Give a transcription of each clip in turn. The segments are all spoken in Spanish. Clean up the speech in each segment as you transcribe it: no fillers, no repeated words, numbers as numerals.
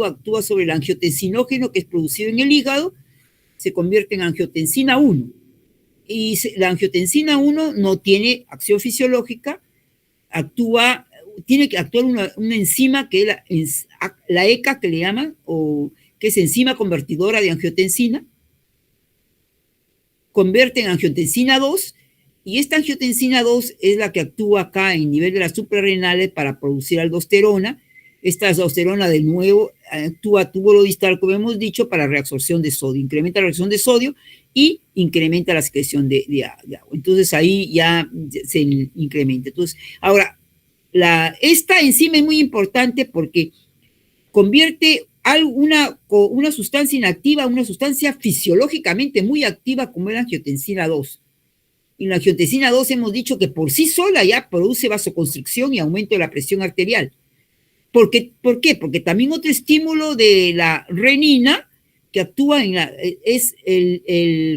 actúa sobre el angiotensinógeno que es producido en el hígado, se convierte en angiotensina 1. Y la angiotensina 1 no tiene acción fisiológica, tiene que actuar una enzima que es la ECA, que le llaman, o que es enzima convertidora de angiotensina, convierte en angiotensina 2, y esta angiotensina 2 es la que actúa acá en nivel de las suprarrenales para producir aldosterona. Esta aldosterona, de nuevo, actúa a túbulo distal, como hemos dicho, para reabsorción de sodio, incrementa la reabsorción de sodio y incrementa la secreción de agua. Entonces ahí ya se incrementa. Entonces, ahora, esta enzima es muy importante porque convierte una sustancia inactiva a una sustancia fisiológicamente muy activa como es la angiotensina 2. Y la angiotensina 2 hemos dicho que por sí sola ya produce vasoconstricción y aumento de la presión arterial. ¿Por qué? Porque también otro estímulo de la renina que actúa es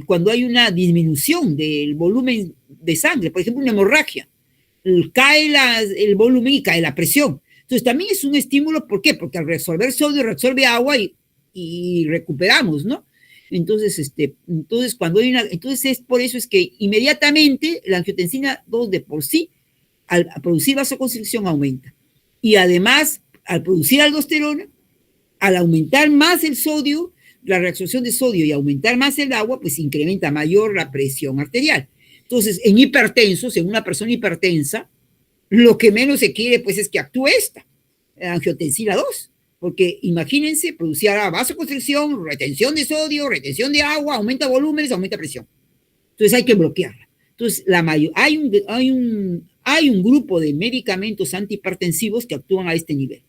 cuando hay una disminución del volumen de sangre, por ejemplo, una hemorragia. Cae el volumen y cae la presión. Entonces también es un estímulo, ¿por qué? Porque al resolver sodio reabsorbe agua y recuperamos, ¿no? Entonces, cuando hay entonces es por eso es que inmediatamente la angiotensina 2 de por sí, al producir vasoconstricción, aumenta. Y además, al producir aldosterona, al aumentar más el sodio, la reabsorción de sodio y aumentar más el agua, pues incrementa mayor la presión arterial. Entonces, en hipertensos, en una persona hipertensa, lo que menos se quiere, pues, es que actúe esta, angiotensina 2, porque imagínense, producirá vasoconstricción, retención de sodio, retención de agua, aumenta volúmenes, aumenta presión. Entonces hay que bloquearla. Entonces, hay un grupo de medicamentos antihipertensivos que actúan a este nivel.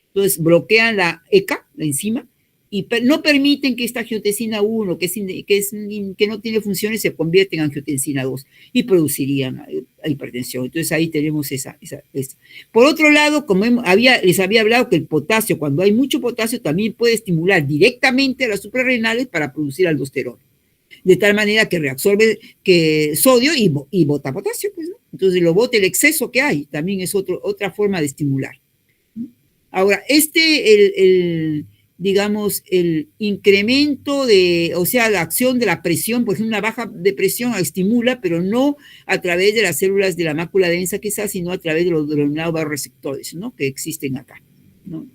Entonces, bloquean la ECA, la enzima, y no permiten que esta angiotensina 1, que no tiene funciones, se convierta en angiotensina 2 y producirían hipertensión. Entonces ahí tenemos esa. Por otro lado, como les había hablado, que el potasio, cuando hay mucho potasio, también puede estimular directamente a las suprarrenales para producir aldosterona, de tal manera que reabsorbe sodio y bota potasio, pues, ¿no? Entonces lo bota el exceso que hay, también es otra forma de estimular. Ahora, digamos, el incremento o sea, la acción de la presión, por ejemplo, una baja de presión estimula, pero no a través de las células de la mácula densa quizás, sino a través de los denominados vasoreceptores, ¿no? Que existen acá, ¿no?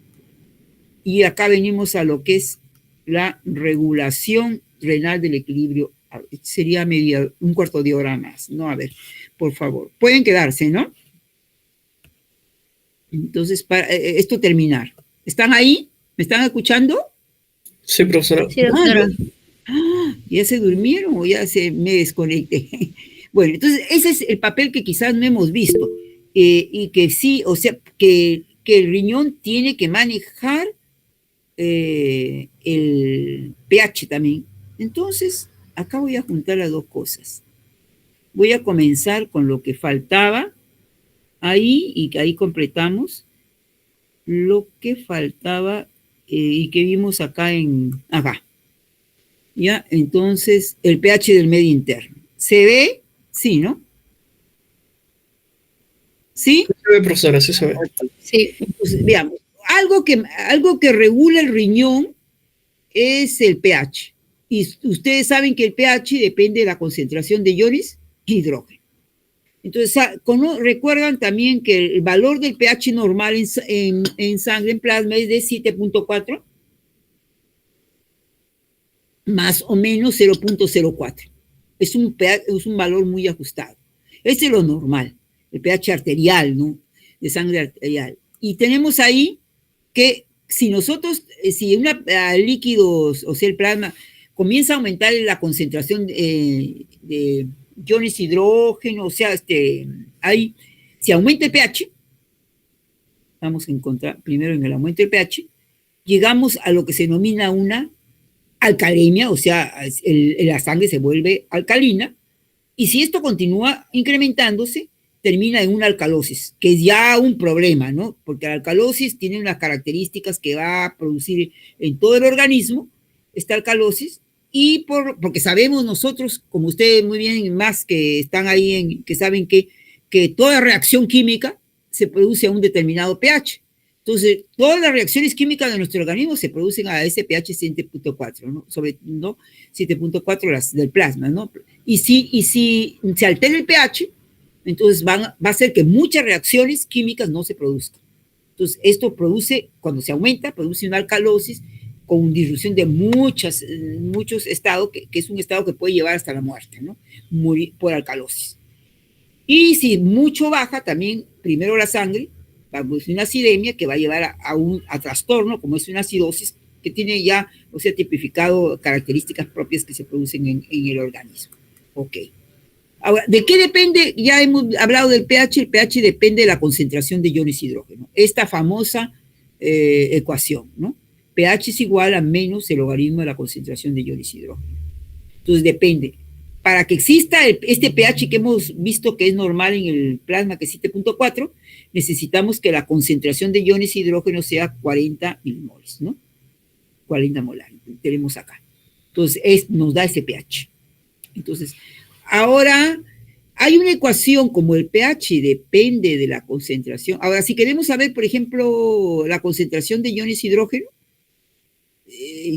Y acá venimos a lo que es la regulación renal del equilibrio. Sería un cuarto de hora más, ¿no? A ver, por favor. Pueden quedarse, ¿no? Entonces, para esto terminar. ¿Están ahí? ¿Me están escuchando? Sí, profesora. Sí, doctora. ¿Ya se durmieron o ya me desconecté? Bueno, entonces ese es el papel que quizás no hemos visto y que sí, o sea, que el riñón tiene que manejar el pH también. Entonces, acá voy a juntar las dos cosas. Voy a comenzar con lo que faltaba ahí y que ahí completamos lo que faltaba y que vimos acá acá. Ya, entonces, el pH del medio interno. ¿Se ve? Sí, ¿no? ¿Sí? Se ve, profesora, sí se ve. Sí. Entonces, veamos. Algo que regula el riñón es el pH. Y ustedes saben que el pH depende de la concentración de iones y hidrógeno. Entonces, recuerdan también que el valor del pH normal en sangre, en plasma, es de 7.4, más o menos 0.04. Es un valor muy ajustado. Ese es lo normal, el pH arterial, ¿no? De sangre arterial. Y tenemos ahí que si líquidos, o sea, el plasma, comienza a aumentar la concentración de iones hidrógeno, o sea, si aumenta el pH, vamos a encontrar primero en el aumento del pH, llegamos a lo que se denomina una alcalemia, o sea, la sangre se vuelve alcalina, y si esto continúa incrementándose, termina en una alcalosis, que es ya un problema, ¿no? Porque la alcalosis tiene unas características que va a producir en todo el organismo, esta alcalosis, y porque sabemos nosotros, como ustedes muy bien, más que están ahí, que saben que toda reacción química se produce a un determinado pH. Entonces, todas las reacciones químicas de nuestro organismo se producen a ese pH 7.4, ¿no? Sobre, ¿no? 7.4 del plasma, ¿no? Y si se altera el pH, entonces va a hacer que muchas reacciones químicas no se produzcan. Entonces, esto produce, cuando se aumenta, produce una alcalosis con disrupción de muchos estados, que es un estado que puede llevar hasta la muerte, ¿no? Morir por alcalosis. Y si mucho baja, también primero la sangre va a producir una acidemia que va a llevar a trastorno, como es una acidosis, que tiene ya, o sea, tipificado características propias que se producen en el organismo. Ok. Ahora, ¿de qué depende? Ya hemos hablado del pH. El pH depende de la concentración de iones hidrógeno. Esta famosa ecuación, ¿no? pH es igual a menos el logaritmo de la concentración de iones hidrógeno. Entonces depende. Para que exista este pH que hemos visto que es normal en el plasma, que es 7.4, necesitamos que la concentración de iones hidrógeno sea 40 milimoles, ¿no? 40 molar, tenemos acá. Entonces, nos da ese pH. Entonces, ahora hay una ecuación como el pH depende de la concentración. Ahora, si queremos saber, por ejemplo, la concentración de iones hidrógeno,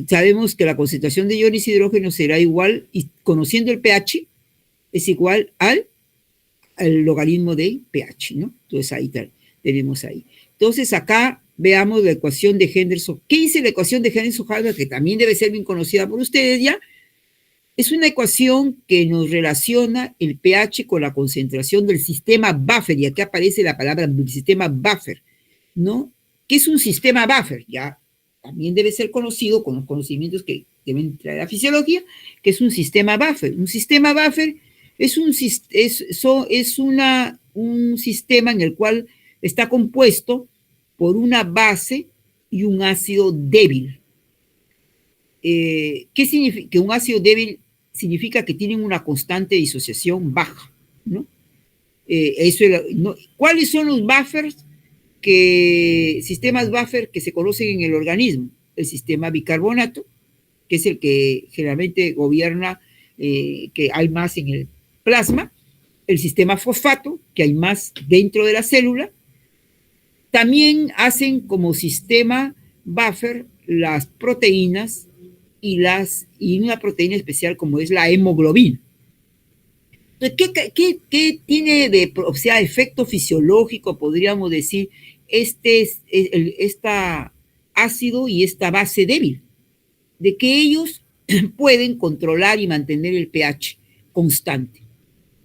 sabemos que la concentración de iones hidrógeno será igual, y conociendo el pH, es igual al logaritmo de pH, ¿no? Entonces ahí tenemos ahí. Entonces acá veamos la ecuación de Henderson. ¿Qué dice la ecuación de Henderson-Hadamard? Que también debe ser bien conocida por ustedes ya. Es una ecuación que nos relaciona el pH con la concentración del sistema buffer, y aquí aparece la palabra del sistema buffer, ¿no? ¿Qué es un sistema buffer? Ya también debe ser conocido con los conocimientos que deben traer la fisiología, que es un sistema buffer. Un sistema buffer es un sistema en el cual está compuesto por una base y un ácido débil. ¿Qué significa? Que un ácido débil significa que tienen una constante de disociación baja, ¿no? ¿Cuáles son los buffers? Sistemas buffer que se conocen en el organismo. El sistema bicarbonato, que es el que generalmente gobierna, que hay más en el plasma. El sistema fosfato, que hay más dentro de la célula. También hacen como sistema buffer las proteínas y una proteína especial como es la hemoglobina. Entonces, ¿qué tiene de, o sea, efecto fisiológico, podríamos decir, este ácido y esta base débil? De que ellos pueden controlar y mantener el pH constante.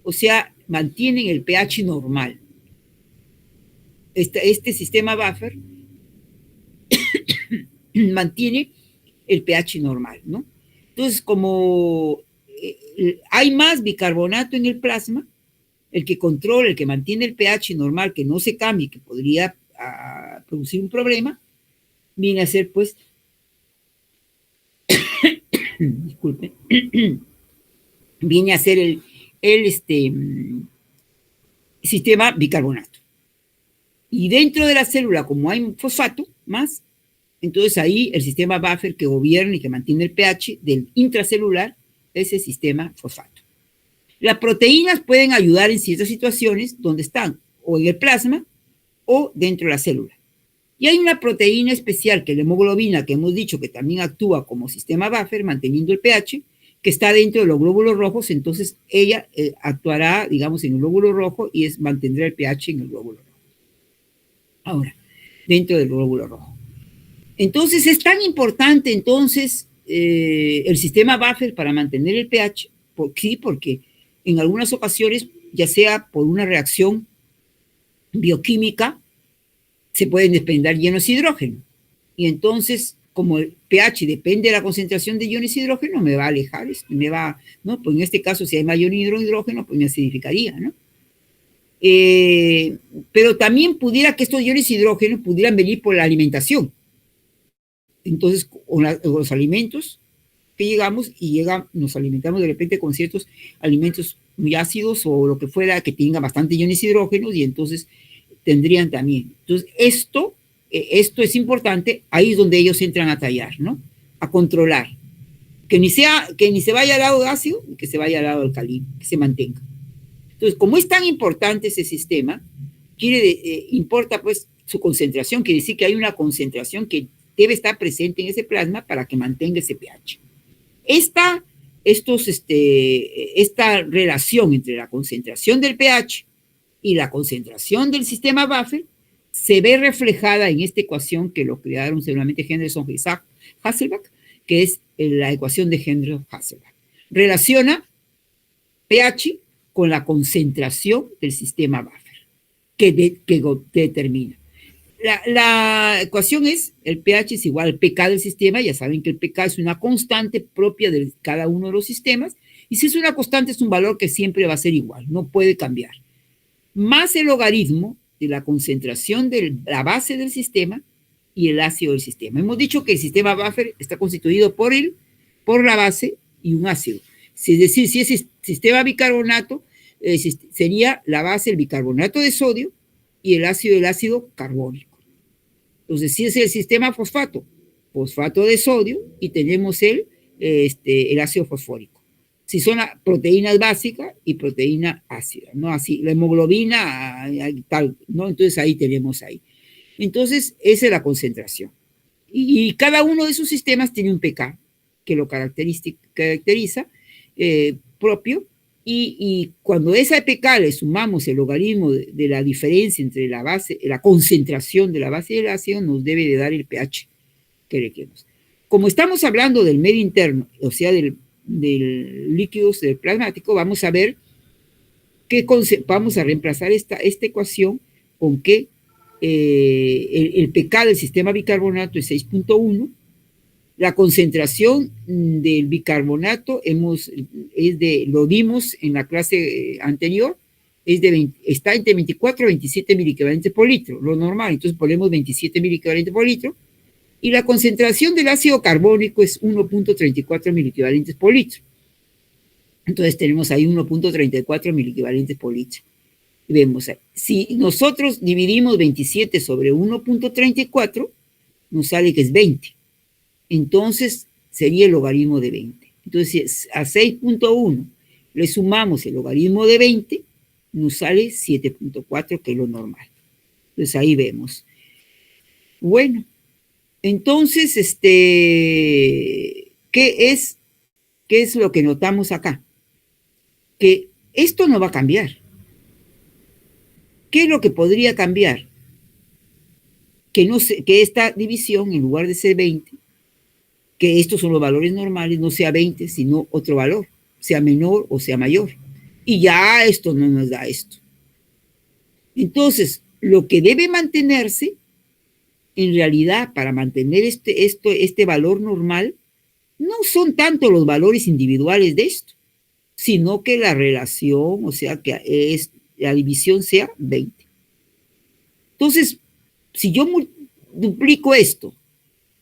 O sea, mantienen el pH normal. Este sistema buffer mantiene el pH normal, ¿no? Entonces, como hay más bicarbonato en el plasma, el que controla, el que mantiene el pH normal, que no se cambie, que podría producir un problema, viene a ser, pues, disculpe, viene a ser el sistema bicarbonato. Y dentro de la célula, como hay fosfato más, entonces ahí el sistema buffer que gobierna y que mantiene el pH del intracelular es el sistema fosfato. Las proteínas pueden ayudar en ciertas situaciones donde están o en el plasma o dentro de la célula. Y hay una proteína especial, que es la hemoglobina, que hemos dicho que también actúa como sistema buffer, manteniendo el pH, que está dentro de los glóbulos rojos. Entonces ella actuará, digamos, en el glóbulo rojo y mantendrá el pH en el glóbulo rojo. Ahora, dentro del glóbulo rojo. Entonces es tan importante entonces el sistema buffer para mantener el pH, sí, porque en algunas ocasiones, ya sea por una reacción bioquímica, se pueden desprender iones de hidrógeno. Y entonces, como el pH depende de la concentración de iones de hidrógeno, me va a alejar, ¿no? Pues en este caso, si hay mayor hidrógeno, pues me acidificaría, ¿no? Pero también pudiera que estos iones de hidrógeno pudieran venir por la alimentación. Entonces, con los alimentos que llegamos y nos alimentamos de repente con ciertos alimentos muy ácidos o lo que fuera que tenga bastante iones de hidrógeno, y entonces tendrían también. Entonces, esto es importante, ahí es donde ellos entran a tallar, ¿no? A controlar. Que ni se vaya al lado de ácido, ni que se vaya al lado alcalino, que se mantenga. Entonces, como es tan importante ese sistema, importa, pues, su concentración, quiere decir que hay una concentración que debe estar presente en ese plasma para que mantenga ese pH. Esta relación entre la concentración del pH y la concentración del sistema buffer se ve reflejada en esta ecuación que lo crearon seguramente Henderson y Hasselbalch, que es la ecuación de Henderson-Hasselbalch. Relaciona pH con la concentración del sistema buffer que determina. La ecuación es el pH es igual al pK del sistema. Ya saben que el pK es una constante propia de cada uno de los sistemas, y si es una constante es un valor que siempre va a ser igual, no puede cambiar, más el logaritmo de la concentración de la base del sistema y el ácido del sistema. Hemos dicho que el sistema buffer está constituido por la base y un ácido. Es decir, si es sistema bicarbonato, sería la base el bicarbonato de sodio y el ácido carbónico. Entonces, si es el sistema fosfato de sodio, y tenemos el ácido fosfórico. Si son proteínas básicas y proteína ácida, ¿no? Así, la hemoglobina, tal, ¿no? Entonces, ahí tenemos ahí. Entonces, esa es la concentración. Y cada uno de esos sistemas tiene un pK que lo caracteriza propio, y cuando a esa pK le sumamos el logaritmo de la diferencia entre la base, la concentración de la base y el ácido, nos debe de dar el pH que requerimos. Como estamos hablando del medio interno, o sea, del líquidos del plasmático, vamos a ver vamos a reemplazar esta ecuación con que el pK del sistema bicarbonato es 6.1. La concentración del bicarbonato lo dimos en la clase anterior, está entre 24 y 27 miliequivalentes por litro, lo normal. Entonces ponemos 27 miliequivalentes por litro. Y la concentración del ácido carbónico es 1.34 miliequivalentes por litro. Entonces tenemos ahí 1.34 miliequivalentes por litro. Y vemos ahí. Si nosotros dividimos 27 sobre 1.34, nos sale que es 20. Entonces sería el logaritmo de 20. Entonces, a 6.1 le sumamos el logaritmo de 20, nos sale 7.4, que es lo normal. Entonces ahí vemos. Bueno, entonces, ¿qué es lo que notamos acá? Que esto no va a cambiar. ¿Qué es lo que podría cambiar? Que esta división, en lugar de ser 20, que estos son los valores normales, no sea 20, sino otro valor, sea menor o sea mayor. Y ya esto no nos da esto. Entonces, lo que debe mantenerse, en realidad, para mantener este valor normal, no son tanto los valores individuales de esto, sino que la relación, o sea, que la división sea 20. Entonces, si yo duplico esto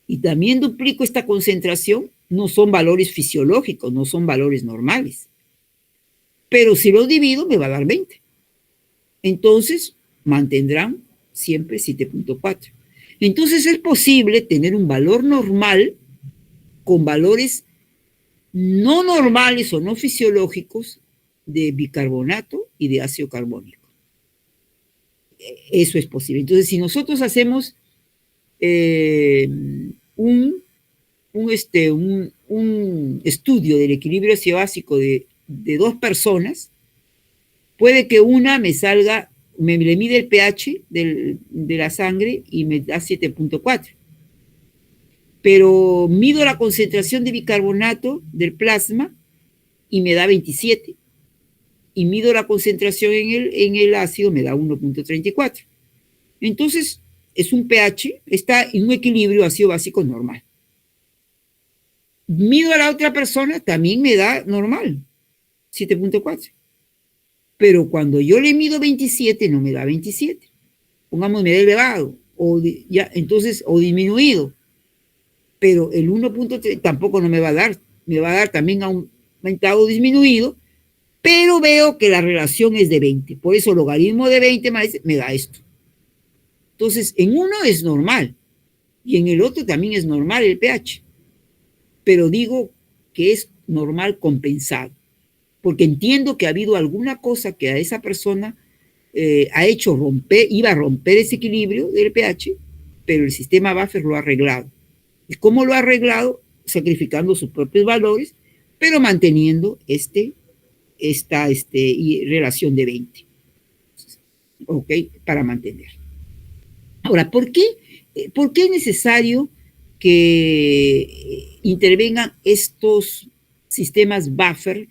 y también duplico esta concentración, no son valores fisiológicos, no son valores normales. Pero si lo divido, me va a dar 20. Entonces, mantendrán siempre 7.4. Entonces, es posible tener un valor normal con valores no normales o no fisiológicos de bicarbonato y de ácido carbónico. Eso es posible. Entonces, si nosotros hacemos un estudio del equilibrio ácido-básico de 2 personas, puede que una me salga, le mide el pH de la sangre y me da 7.4. Pero mido la concentración de bicarbonato del plasma y me da 27. Y mido la concentración en el ácido, me da 1.34. Entonces, es un pH, está en un equilibrio ácido básico normal. Mido a la otra persona, también me da normal, 7.4. Pero cuando yo le mido 27, no me da 27. Pongamos, me da elevado, o disminuido. Pero el 1.3 tampoco no me va a dar, me va a dar también aumentado o disminuido, pero veo que la relación es de 20. Por eso el logaritmo de 20 me da esto. Entonces, en uno es normal y en el otro también es normal el pH. Pero digo que es normal compensado, porque entiendo que ha habido alguna cosa que a esa persona iba a romper ese equilibrio del pH, pero el sistema buffer lo ha arreglado. ¿Y cómo lo ha arreglado? Sacrificando sus propios valores, pero manteniendo esta relación de 20. ¿Ok? Para mantener. Ahora, ¿por qué es necesario que intervengan estos sistemas buffer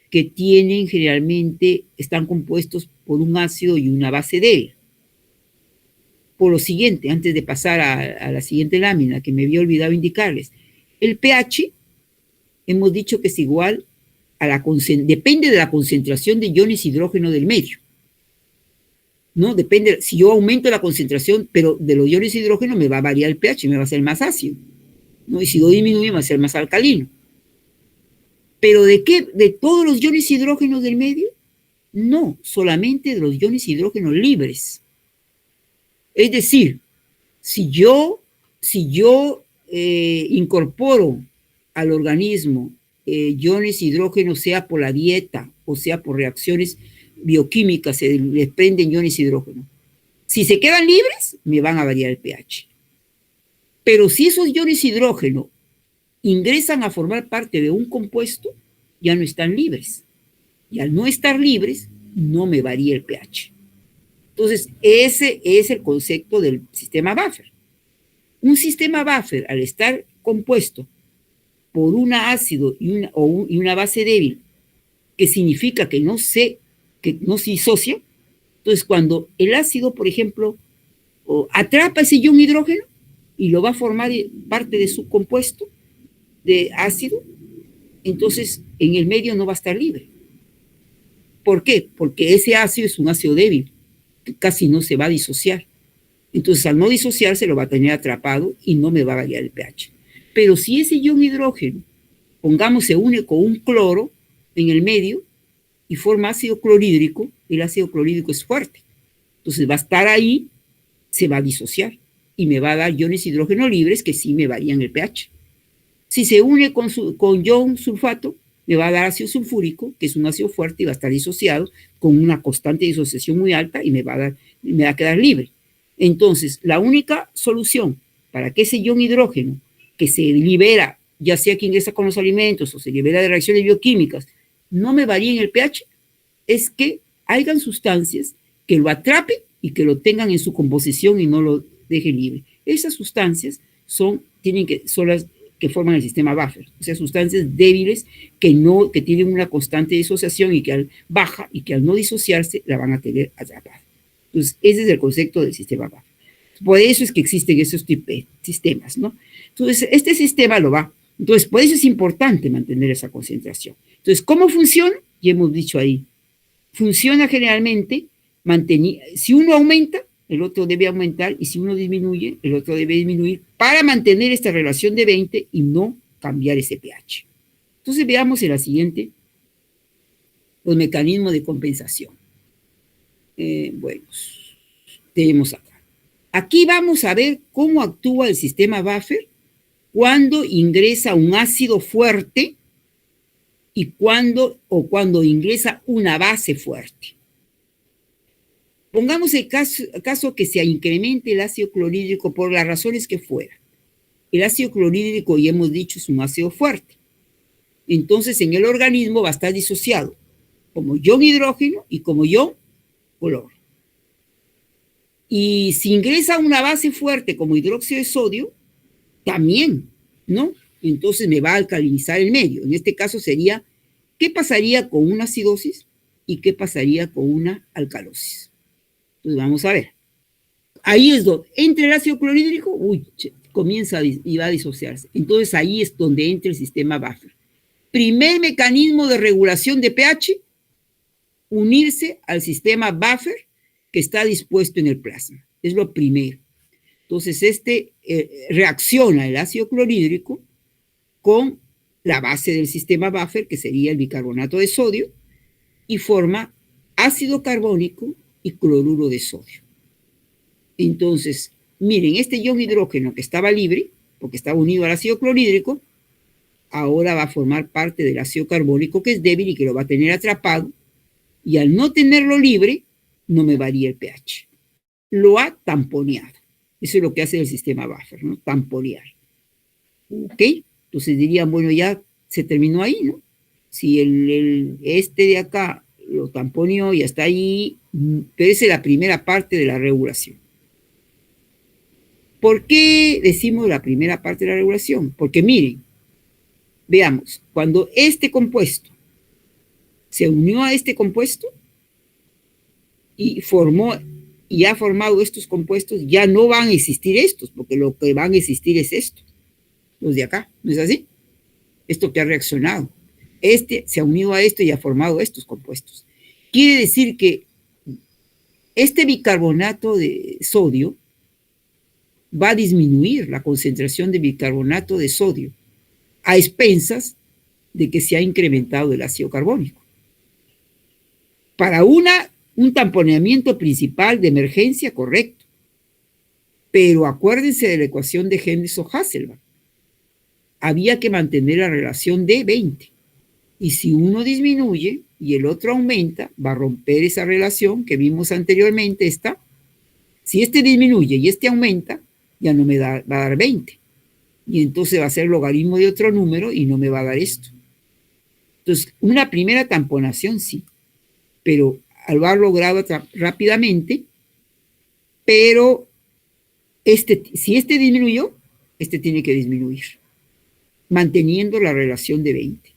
que generalmente están compuestos por un ácido y una base débil? Por lo siguiente, antes de pasar a la siguiente lámina, que me había olvidado indicarles, el pH, hemos dicho que es igual depende de la concentración de iones hidrógeno del medio. ¿No? Depende, si yo aumento la concentración, pero de los iones hidrógeno me va a variar el pH, me va a ser más ácido, ¿no? Y si yo disminuyo, me va a ser más alcalino. ¿Pero de qué? ¿De todos los iones hidrógenos del medio? No, solamente de los iones hidrógeno libres. Es decir, si yo incorporo al organismo iones hidrógeno, sea por la dieta o sea por reacciones bioquímicas, se desprenden iones hidrógeno. Si se quedan libres, me van a variar el pH. Pero si esos iones hidrógeno ingresan a formar parte de un compuesto, ya no están libres. Y al no estar libres, no me varía el pH. Entonces, ese es el concepto del sistema buffer. Un sistema buffer, al estar compuesto por un ácido y una base débil, que significa que no se disocia, entonces cuando el ácido, por ejemplo, atrapa ese ion hidrógeno y lo va a formar parte de su compuesto de ácido, entonces en el medio no va a estar libre. ¿Por qué? Porque ese ácido es un ácido débil, que casi no se va a disociar. Entonces, al no disociarse, lo va a tener atrapado y no me va a variar el pH. Pero si ese ion hidrógeno, pongamos, se une con un cloro en el medio y forma ácido clorhídrico, el ácido clorhídrico es fuerte. Entonces, va a estar ahí, se va a disociar y me va a dar iones hidrógeno libres que sí me varían el pH. Si se une con ion sulfato, me va a dar ácido sulfúrico, que es un ácido fuerte y va a estar disociado con una constante de disociación muy alta y me va a quedar libre. Entonces, la única solución para que ese ion hidrógeno que se libera, ya sea que ingresa con los alimentos o se libera de reacciones bioquímicas, no me varíe en el pH, es que hayan sustancias que lo atrapen y que lo tengan en su composición y no lo dejen libre. Esas sustancias son las que forman el sistema buffer, o sea, sustancias débiles que tienen una constante disociación y que baja y que al no disociarse la van a tener atrapada. Entonces, ese es el concepto del sistema buffer. Por eso es que existen esos tipos de sistemas, ¿no? Entonces, este sistema lo va. Entonces, por eso es importante mantener esa concentración. Entonces, ¿cómo funciona? Ya hemos dicho ahí. Funciona generalmente, si uno aumenta, el otro debe aumentar, y si uno disminuye, el otro debe disminuir, para mantener esta relación de 20 y no cambiar ese pH. Entonces, veamos en la siguiente los mecanismos de compensación. Bueno, tenemos acá. Aquí vamos a ver cómo actúa el sistema buffer cuando ingresa un ácido fuerte y cuando ingresa una base fuerte. Pongamos el caso que se incremente el ácido clorhídrico por las razones que fuera. El ácido clorhídrico, ya hemos dicho, es un ácido fuerte. Entonces, en el organismo va a estar disociado como ion hidrógeno y como ion cloro. Y si ingresa una base fuerte como hidróxido de sodio, también, ¿no? Entonces me va a alcalinizar el medio. En este caso sería, ¿qué pasaría con una acidosis y qué pasaría con una alcalosis? Entonces vamos a ver. Ahí es donde entre el ácido clorhídrico, comienza y va a disociarse. Entonces ahí es donde entra el sistema buffer. Primer mecanismo de regulación de pH, unirse al sistema buffer que está dispuesto en el plasma. Es lo primero. Entonces, reacciona el ácido clorhídrico con la base del sistema buffer, que sería el bicarbonato de sodio, y forma ácido carbónico y cloruro de sodio. Entonces, miren, este ion hidrógeno que estaba libre, porque estaba unido al ácido clorhídrico, ahora va a formar parte del ácido carbónico que es débil y que lo va a tener atrapado, y al no tenerlo libre, no me varía el pH. Lo ha tamponeado. Eso es lo que hace el sistema buffer, ¿no? Tamponear. ¿Ok? Entonces dirían, bueno, ya se terminó ahí, ¿no? Si este de acá lo tamponeó, ya está ahí, pero esa es la primera parte de la regulación. ¿Por qué decimos la primera parte de la regulación? Porque miren, veamos, cuando este compuesto se unió a este compuesto y ha formado estos compuestos, ya no van a existir estos, porque lo que van a existir es esto, los de acá, ¿no es así? Esto que ha reaccionado. Este se ha unido a esto y ha formado estos compuestos. Quiere decir que este bicarbonato de sodio va a disminuir la concentración de bicarbonato de sodio a expensas de que se ha incrementado el ácido carbónico. Para un tamponeamiento principal de emergencia, correcto. Pero acuérdense de la ecuación de Henderson-Hasselbalch. Había que mantener la relación de 20. Y si uno disminuye y el otro aumenta, va a romper esa relación que vimos anteriormente, esta. Si este disminuye y este aumenta, ya no me va a dar 20. Y entonces va a ser logaritmo de otro número y no me va a dar esto. Entonces, una primera tamponación sí, pero lo ha logrado rápidamente, pero si este disminuyó, este tiene que disminuir, manteniendo la relación de 20.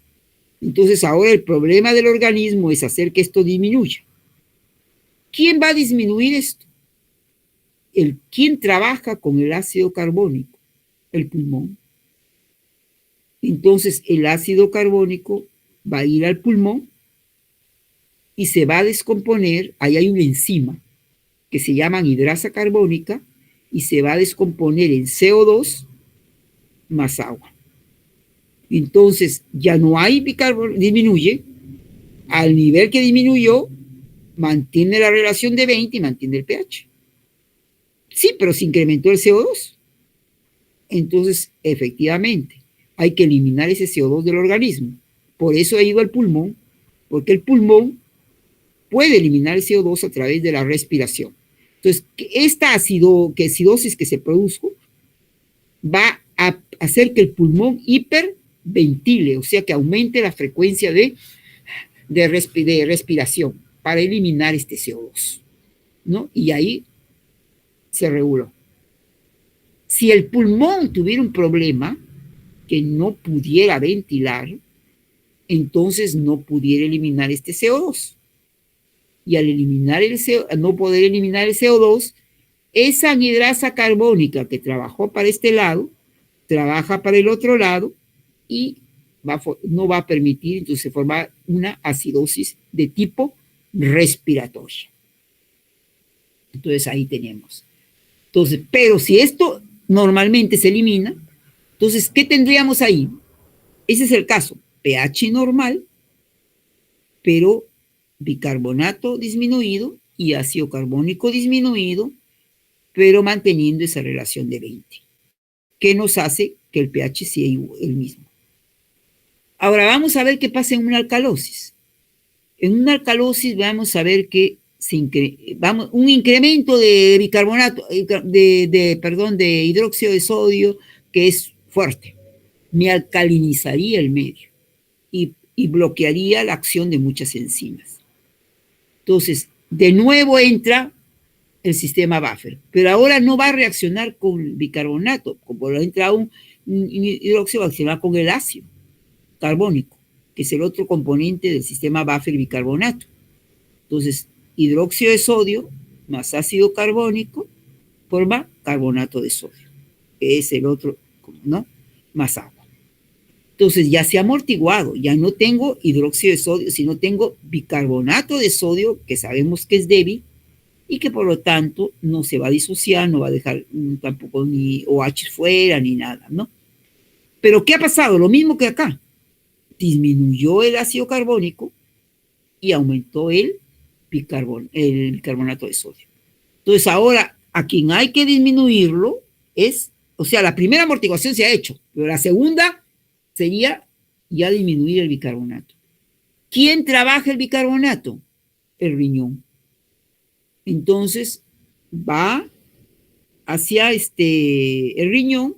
Entonces ahora el problema del organismo es hacer que esto disminuya. ¿Quién va a disminuir esto? ¿Quién trabaja con el ácido carbónico? El pulmón. Entonces el ácido carbónico va a ir al pulmón y se va a descomponer. Ahí hay una enzima que se llama anhidrasa carbónica y se va a descomponer en CO2 más agua. Entonces ya no hay bicarbonato, disminuye, al nivel que disminuyó, mantiene la relación de 20 y mantiene el pH. Sí, pero se incrementó el CO2. Entonces, efectivamente, hay que eliminar ese CO2 del organismo. Por eso ha ido al pulmón, porque el pulmón puede eliminar el CO2 a través de la respiración. Entonces, esta acidosis que se produjo va a hacer que el pulmón hiperventile, o sea, que aumente la frecuencia de respiración para eliminar este CO2, ¿no? Y ahí se reguló. Si el pulmón tuviera un problema que no pudiera ventilar, entonces no pudiera eliminar este CO2. Y al no poder eliminar el CO2, esa anhidrasa carbónica que trabajó para este lado, trabaja para el otro lado y no va a permitir, entonces formar una acidosis de tipo respiratoria. Entonces ahí tenemos. Entonces, pero si esto normalmente se elimina, entonces, ¿qué tendríamos ahí? Ese es el caso, pH normal, pero bicarbonato disminuido y ácido carbónico disminuido, pero manteniendo esa relación de 20, que nos hace que el pH sea el mismo. Ahora vamos a ver qué pasa en una alcalosis. En una alcalosis vamos a ver que un incremento de bicarbonato, de hidróxido de sodio, que es fuerte. Me alcalinizaría el medio y bloquearía la acción de muchas enzimas. Entonces, de nuevo entra el sistema buffer, pero ahora no va a reaccionar con bicarbonato, como entra un hidróxido, va a reaccionar con el ácido carbónico, que es el otro componente del sistema buffer bicarbonato. Entonces, hidróxido de sodio más ácido carbónico forma carbonato de sodio, que es el otro, ¿no? Más agua. Entonces ya se ha amortiguado, ya no tengo hidróxido de sodio, sino tengo bicarbonato de sodio, que sabemos que es débil y que por lo tanto no se va a disociar, no va a dejar tampoco ni OH fuera ni nada, ¿no? Pero ¿qué ha pasado? Lo mismo que acá. Disminuyó el ácido carbónico y aumentó el bicarbonato de sodio. Entonces ahora a quien hay que disminuirlo o sea, la primera amortiguación se ha hecho, pero la segunda sería ya disminuir el bicarbonato. ¿Quién trabaja el bicarbonato? El riñón. entonces va hacia el riñón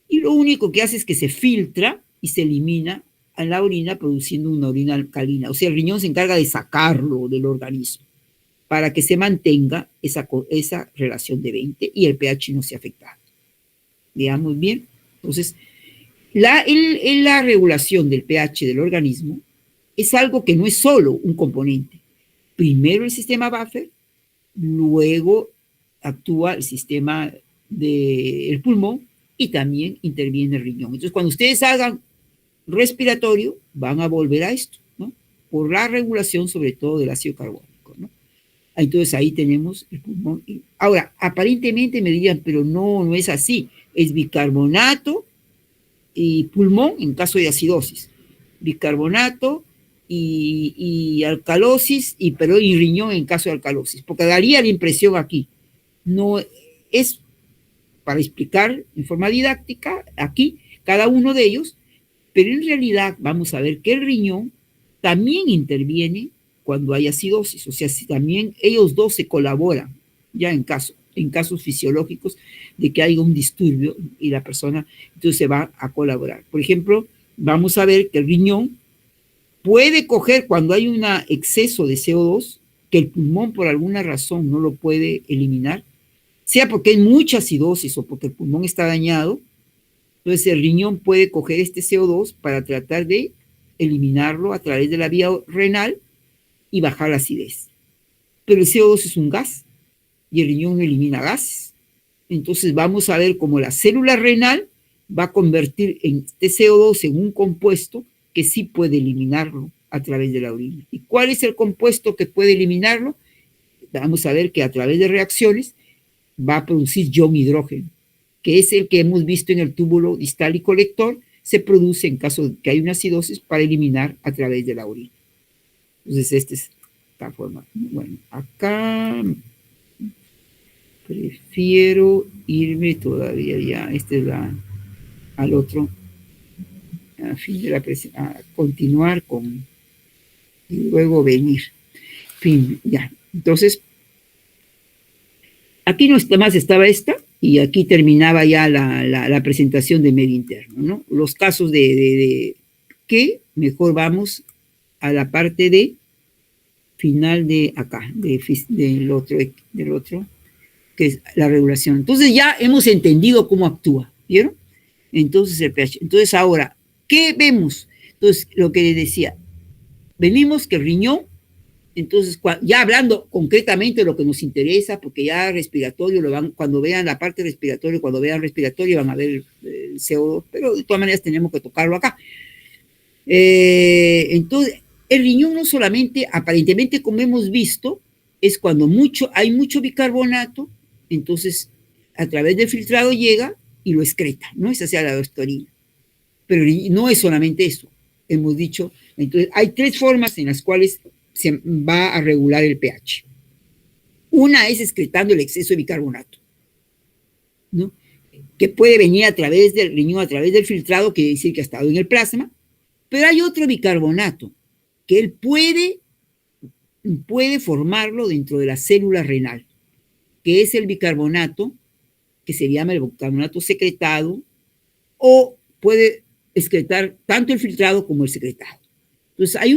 y lo único que hace es que se filtra y se elimina a la orina produciendo una orina alcalina. O sea, el riñón se encarga de sacarlo del organismo para que se mantenga esa relación de 20 y el pH no sea afectado. Veamos bien. Entonces, la regulación del pH del organismo es algo que no es solo un componente. Primero el sistema buffer, luego actúa el sistema del pulmón y también interviene el riñón. Entonces, cuando ustedes hagan respiratorio, van a volver a esto, ¿no? Por la regulación, sobre todo del ácido carbónico, ¿no? Entonces, ahí tenemos el pulmón. Ahora, aparentemente me dirían, pero no es así. Es bicarbonato y pulmón en caso de acidosis. Bicarbonato y alcalosis, pero y riñón en caso de alcalosis. Porque daría la impresión aquí. No es para explicar en forma didáctica aquí cada uno de ellos, pero en realidad vamos a ver que el riñón también interviene cuando hay acidosis, o sea, si también ellos dos se colaboran ya en casos fisiológicos de que haya un disturbio y la persona entonces se va a colaborar. Por ejemplo, vamos a ver que el riñón puede coger cuando hay un exceso de CO2 que el pulmón por alguna razón no lo puede eliminar, sea porque hay mucha acidosis o porque el pulmón está dañado. Entonces el riñón puede coger este CO2 para tratar de eliminarlo a través de la vía renal y bajar la acidez. Pero el CO2 es un gas y el riñón no elimina gases. Entonces vamos a ver cómo la célula renal va a convertir este CO2 en un compuesto que sí puede eliminarlo a través de la orina. ¿Y cuál es el compuesto que puede eliminarlo? Vamos a ver que a través de reacciones va a producir ion hidrógeno, que es el que hemos visto en el túbulo distal y colector, se produce en caso de que hay una acidosis para eliminar a través de la orina. Entonces, esta es la forma. Bueno, acá prefiero irme todavía ya, al otro, a fin de a continuar con, y luego venir. Fin, ya. Entonces, aquí no más estaba esta, y aquí terminaba ya la presentación de medio interno, ¿no? Los casos de que mejor vamos a la parte de final de acá, del otro, que es la regulación. Entonces ya hemos entendido cómo actúa, ¿vieron? Entonces el pH. Entonces ahora, ¿qué vemos? Entonces, lo que les decía, venimos que el riñón, entonces, ya hablando concretamente de lo que nos interesa, porque ya respiratorio, cuando vean la parte respiratoria, cuando vean respiratorio van a ver el CO2, pero de todas maneras tenemos que tocarlo acá. Entonces, el riñón no solamente, aparentemente como hemos visto, es cuando hay mucho bicarbonato, entonces a través del filtrado llega y lo excreta, ¿no? Esa sea la orina. Pero no es solamente eso, hemos dicho. Entonces, hay tres formas en las cuales se va a regular el pH. Una es excretando el exceso de bicarbonato, ¿no? Que puede venir a través del riñón, a través del filtrado, que quiere decir que ha estado en el plasma, pero hay otro bicarbonato que él puede formarlo dentro de la célula renal, que es el bicarbonato, que se llama el bicarbonato secretado, o puede excretar tanto el filtrado como el secretado. Entonces, hay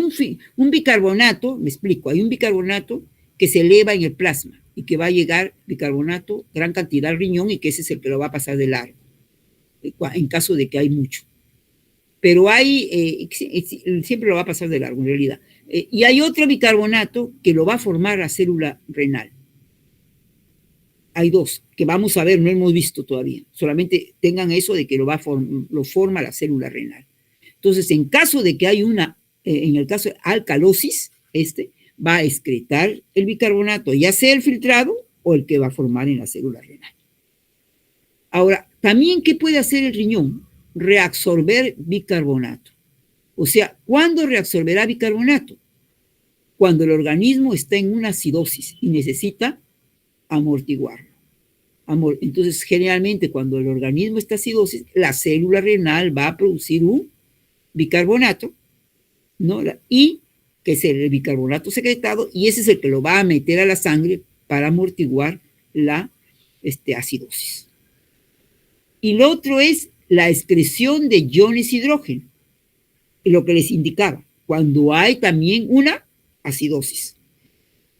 un bicarbonato, me explico, hay un bicarbonato que se eleva en el plasma y que va a llegar bicarbonato, gran cantidad al riñón, y que ese es el que lo va a pasar de largo, en caso de que hay mucho. Pero siempre lo va a pasar de largo, en realidad. Y hay otro bicarbonato que lo va a formar la célula renal. Hay dos que vamos a ver, no hemos visto todavía. Solamente tengan eso de que lo forma la célula renal. Entonces, en caso de que hay en el caso de alcalosis, va a excretar el bicarbonato, ya sea el filtrado o el que va a formar en la célula renal. Ahora, también, ¿qué puede hacer el riñón? Reabsorber bicarbonato. O sea, ¿cuándo reabsorberá bicarbonato? Cuando el organismo está en una acidosis y necesita amortiguarlo. Entonces, generalmente, cuando el organismo está en acidosis, la célula renal va a producir un bicarbonato, ¿no? Y que es el bicarbonato secretado, y ese es el que lo va a meter a la sangre para amortiguar la acidosis. Y lo otro es la excreción de iones hidrógeno, lo que les indicaba, cuando hay también una acidosis.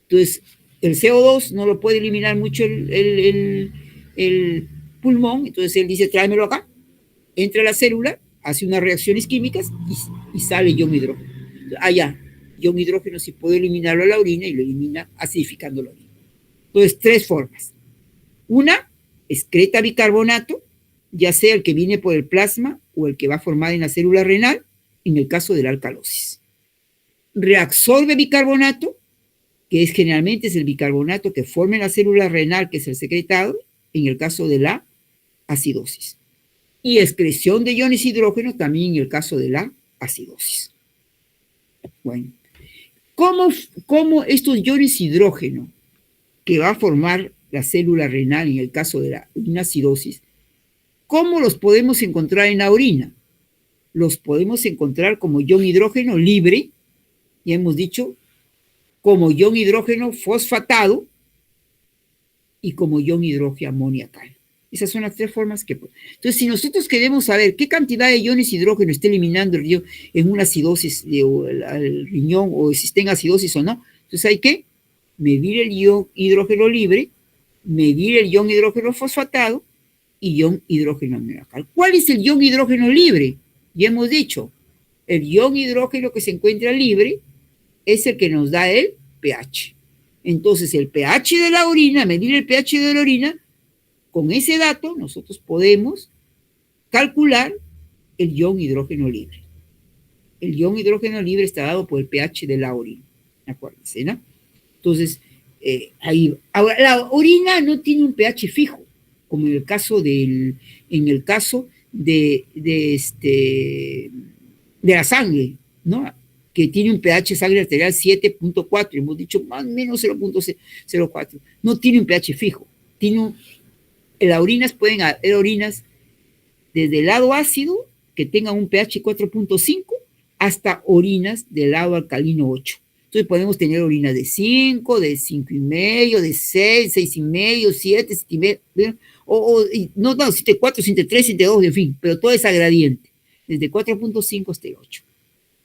Entonces, el CO2 no lo puede eliminar mucho el pulmón, entonces él dice, tráemelo acá, entra a la célula, hace unas reacciones químicas y sale ion hidrógeno. Allá, ion hidrógeno sí puede eliminarlo a la orina y lo elimina acidificando la orina. Entonces, 3 formas. Una, excreta bicarbonato, ya sea el que viene por el plasma o el que va formado en la célula renal, en el caso de la alcalosis. Reabsorbe bicarbonato, que generalmente es el bicarbonato que forma en la célula renal, que es el secretado, en el caso de la acidosis. Y excreción de iones hidrógeno también en el caso de la acidosis. Bueno, ¿cómo estos iones hidrógeno que va a formar la célula renal en el caso de la acidosis, cómo los podemos encontrar en la orina? Los podemos encontrar como ion hidrógeno libre, ya hemos dicho, como ion hidrógeno fosfatado y como ion hidrógeno amoniacal. Esas son las 3 formas que... Entonces, si nosotros queremos saber qué cantidad de iones hidrógeno está eliminando el riñón en una acidosis al riñón, o si está en acidosis o no, entonces hay que medir el ion hidrógeno libre, medir el ion hidrógeno fosfatado y ion hidrógeno amoniacal. ¿Cuál es el ion hidrógeno libre? Ya hemos dicho, el ion hidrógeno que se encuentra libre es el que nos da el pH. Entonces, el pH de la orina, medir el pH de la orina, con ese dato nosotros podemos calcular el ion hidrógeno libre. El ion hidrógeno libre está dado por el pH de la orina. Acuérdense, ¿no? Entonces, ahí. Ahora, la orina no tiene un pH fijo, como en el caso de la sangre, ¿no? Que tiene un pH sangre arterial 7.4, hemos dicho más o menos 0.04. No tiene un pH fijo. Las orinas pueden haber orinas desde el lado ácido, que tengan un pH 4.5, hasta orinas del lado alcalino 8. Entonces podemos tener orinas de 5, de 5,5, de 6, 6,5, 7, 7,5, no, 7,4, 7,3, 7,2, en fin, pero toda esa gradiente, desde 4.5 hasta el 8.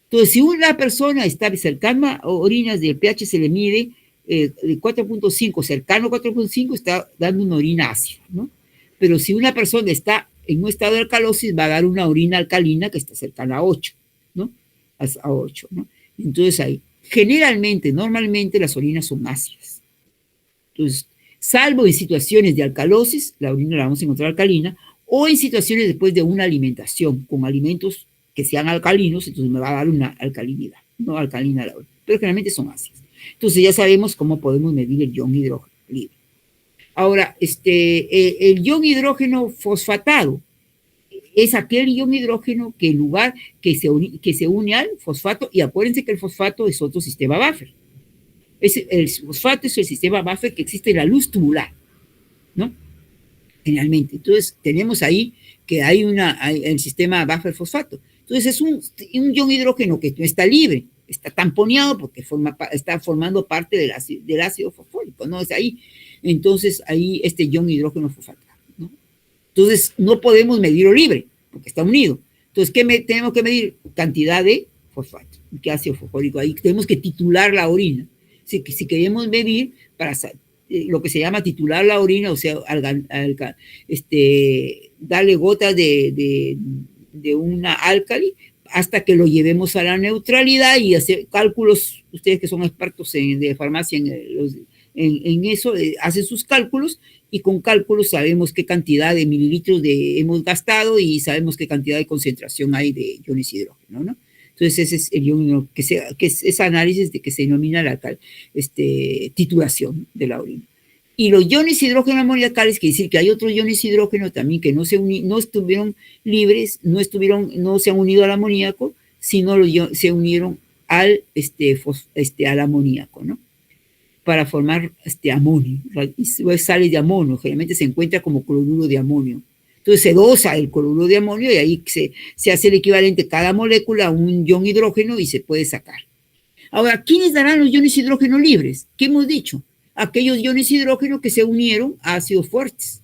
Entonces, si una persona está cercana a orinas del pH, se le mide de 4.5, cercano a 4.5, está dando una orina ácida, ¿no? Pero si una persona está en un estado de alcalosis, va a dar una orina alcalina que está cercana a 8, ¿no? A 8, ¿no? Entonces, ahí, generalmente, normalmente, las orinas son ácidas. Entonces, salvo en situaciones de alcalosis, la orina la vamos a encontrar alcalina, o en situaciones después de una alimentación con alimentos que sean alcalinos, entonces me va a dar una alcalinidad, no alcalina la orina, pero generalmente son ácidas. Entonces ya sabemos cómo podemos medir el ion hidrógeno libre. Ahora, el ion hidrógeno fosfatado es aquel ion hidrógeno que en lugar que se une al fosfato, y acuérdense que el fosfato es otro sistema buffer. El fosfato es el sistema buffer que existe en la luz tubular, ¿no? Generalmente. Entonces, tenemos ahí que hay el sistema buffer fosfato. Entonces, es un ion hidrógeno que no está libre, está tamponeado porque está formando parte del ácido fosfórico, ¿no? Es ahí. Entonces, ahí este ion hidrógeno fosfatado, ¿no? Entonces, no podemos medirlo libre porque está unido. Entonces, ¿qué tenemos que medir? Cantidad de fosfato, ¿qué ácido fosfórico? Ahí tenemos que titular la orina. Si queremos medir para lo que se llama titular la orina, o sea, darle gotas de una álcali hasta que lo llevemos a la neutralidad y hacer cálculos. Ustedes que son expertos de farmacia en eso, hacen sus cálculos y con cálculos sabemos qué cantidad de mililitros hemos gastado y sabemos qué cantidad de concentración hay de iones hidrógeno, ¿no? Entonces ese es el ion que es ese análisis de que se denomina la titulación de la orina. Y los iones hidrógeno amoniacales, quiere decir que hay otros iones hidrógeno también que no estuvieron libres, no se han unido al amoníaco, sino se unieron al amoníaco, ¿no? Para formar amonio, sales de amonio, generalmente se encuentra como cloruro de amonio. Entonces se dosa el cloruro de amonio y ahí se hace el equivalente cada molécula a un ion hidrógeno y se puede sacar. Ahora, ¿quiénes darán los iones hidrógeno libres? ¿Qué hemos dicho? aquellos iones hidrógeno que se unieron a ácidos fuertes,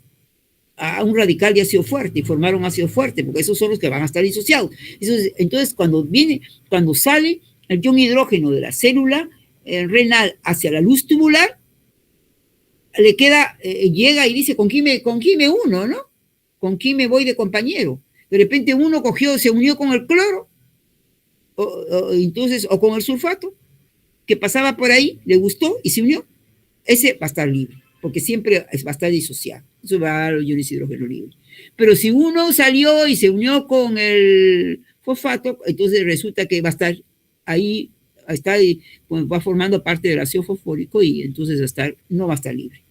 a un radical de ácido fuerte y formaron ácido fuerte, porque esos son los que van a estar disociados. Entonces cuando sale el ion hidrógeno de la célula renal hacia la luz tubular, le queda, llega y dice, ¿con quién me uno, no? ¿Con quién me voy de compañero? De repente uno se unió con el cloro, o con el sulfato, que pasaba por ahí, le gustó y se unió. Ese va a estar libre, porque siempre va a estar disociado. Eso va a dar los iones hidrógeno libre. Pero si uno salió y se unió con el fosfato, entonces resulta que va a estar ahí, va formando parte del ácido fosfórico y entonces no va a estar libre.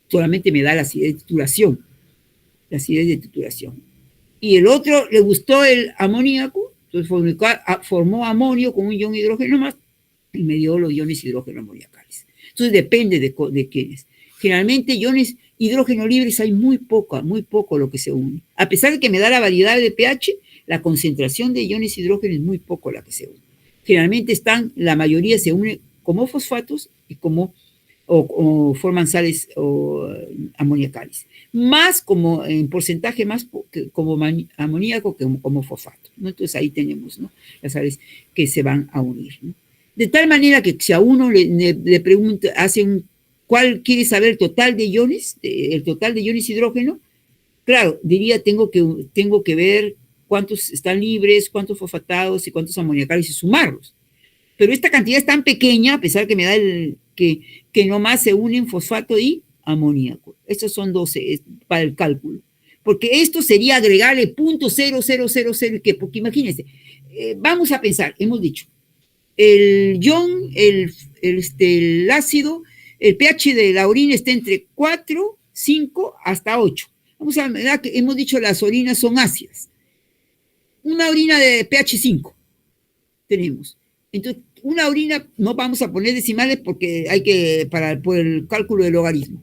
Solamente me da la acidez de titulación. La acidez de titulación. Y el otro le gustó el amoníaco, entonces formó amonio con un ion hidrógeno más y me dio los iones hidrógeno amoniacales. Entonces depende de quiénes. Generalmente iones hidrógeno libres hay muy poco lo que se une. A pesar de que me da la variedad de pH, la concentración de iones hidrógeno es muy poco la que se une. Generalmente la mayoría se une como fosfatos y o forman sales amoniacales. Más como en porcentaje más como amoníaco que como fosfato, ¿no? Entonces ahí tenemos, ¿no?, las sales que se van a unir, ¿no? De tal manera que si a uno le pregunta, ¿cuál quiere saber el total de iones hidrógeno? Claro, diría, tengo que ver cuántos están libres, cuántos fosfatados y cuántos amoniacales y sumarlos. Pero esta cantidad es tan pequeña, a pesar que me da que nomás se unen fosfato y amoníaco. Estos son 12 para el cálculo. Porque esto sería agregarle 0.0000, porque imagínense, vamos a pensar, hemos dicho, el ion, el ácido, el pH de la orina está entre 4, 5 hasta 8. Vamos a ver que hemos dicho las orinas son ácidas. Una orina de pH 5 tenemos. Entonces, una orina, no vamos a poner decimales porque por el cálculo del logaritmo.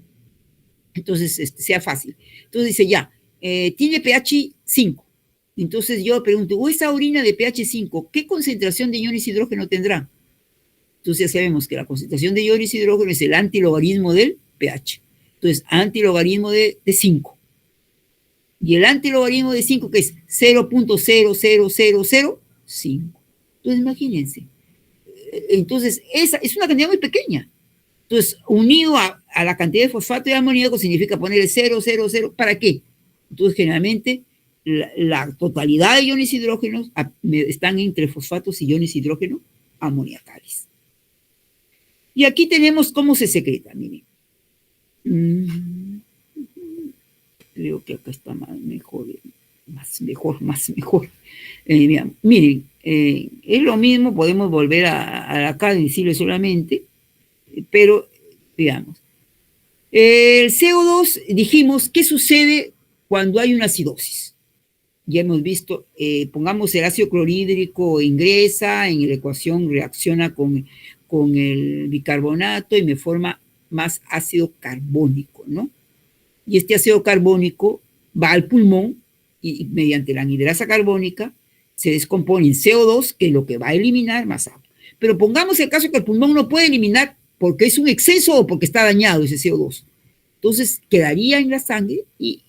Entonces, sea fácil. Entonces dice, ya, tiene pH 5. Entonces yo pregunto, esa orina de pH 5, ¿qué concentración de iones hidrógeno tendrá? Entonces ya sabemos que la concentración de iones hidrógeno es el antilogaritmo del pH. Entonces, antilogaritmo de 5. Y el antilogaritmo de 5, que es 0.00005. Entonces, imagínense. Entonces, esa es una cantidad muy pequeña. Entonces, unido a la cantidad de fosfato y amoníaco significa poner el 000. ¿Para qué? Entonces, generalmente, la totalidad de iones hidrógenos están entre fosfatos y iones hidrógeno amoniacales. Y aquí tenemos cómo se secreta, miren. Creo que acá está mejor. Miren, es lo mismo, podemos volver a acá y decirle solamente, pero veamos. El CO2, dijimos, ¿qué sucede cuando hay una acidosis? Ya hemos visto, pongamos el ácido clorhídrico ingresa en la ecuación, reacciona con el bicarbonato y me forma más ácido carbónico, ¿no? Y este ácido carbónico va al pulmón y mediante la anhidrasa carbónica se descompone en CO2, que es lo que va a eliminar más agua. Pero pongamos el caso que el pulmón no puede eliminar porque es un exceso o porque está dañado ese CO2. Entonces quedaría en la sangre y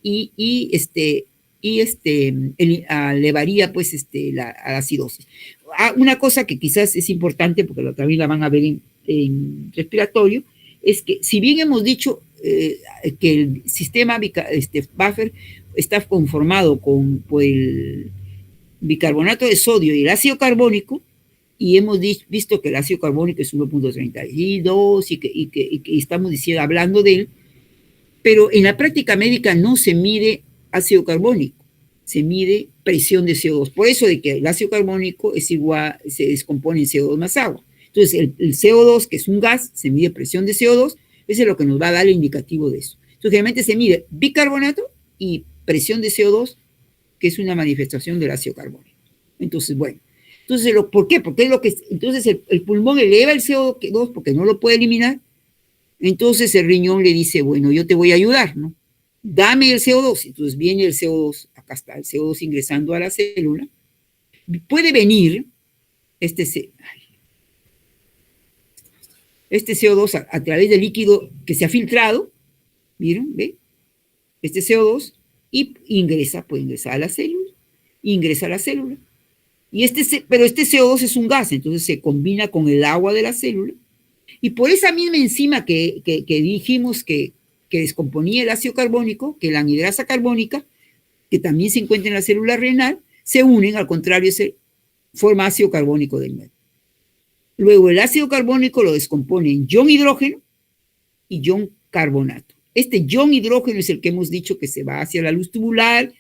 elevaría pues la acidosis. Una cosa que quizás es importante, porque también la van a ver en respiratorio, es que si bien hemos dicho que el sistema buffer está conformado por el bicarbonato de sodio y el ácido carbónico, y hemos visto que el ácido carbónico es 1.32 y que estamos hablando de él, pero en la práctica médica no se mide ácido carbónico, se mide presión de CO2. Por eso de que el ácido carbónico es igual, se descompone en CO2 más agua. Entonces el CO2, que es un gas, se mide presión de CO2, eso es lo que nos va a dar el indicativo de eso. Entonces generalmente se mide bicarbonato y presión de CO2, que es una manifestación del ácido carbónico. Entonces, bueno, entonces, ¿por qué? Porque es lo que, entonces el pulmón eleva el CO2 porque no lo puede eliminar. Entonces el riñón le dice, bueno, yo te voy a ayudar, ¿no? Dame el CO2. Entonces viene el CO2, acá está el CO2 ingresando a la célula. Puede venir este CO2 a través del líquido que se ha filtrado, ¿vieron? ¿Ve? Este CO2 y puede ingresar a la célula, ingresa a la célula. Pero este CO2 es un gas, entonces se combina con el agua de la célula, y por esa misma enzima que dijimos que descomponía el ácido carbónico, que la anhidrasa carbónica, que también se encuentra en la célula renal, se unen, al contrario, se forma ácido carbónico de nuevo. Luego el ácido carbónico lo descompone en ion hidrógeno y ion carbonato. Este ion hidrógeno es el que hemos dicho que se va hacia la luz tubular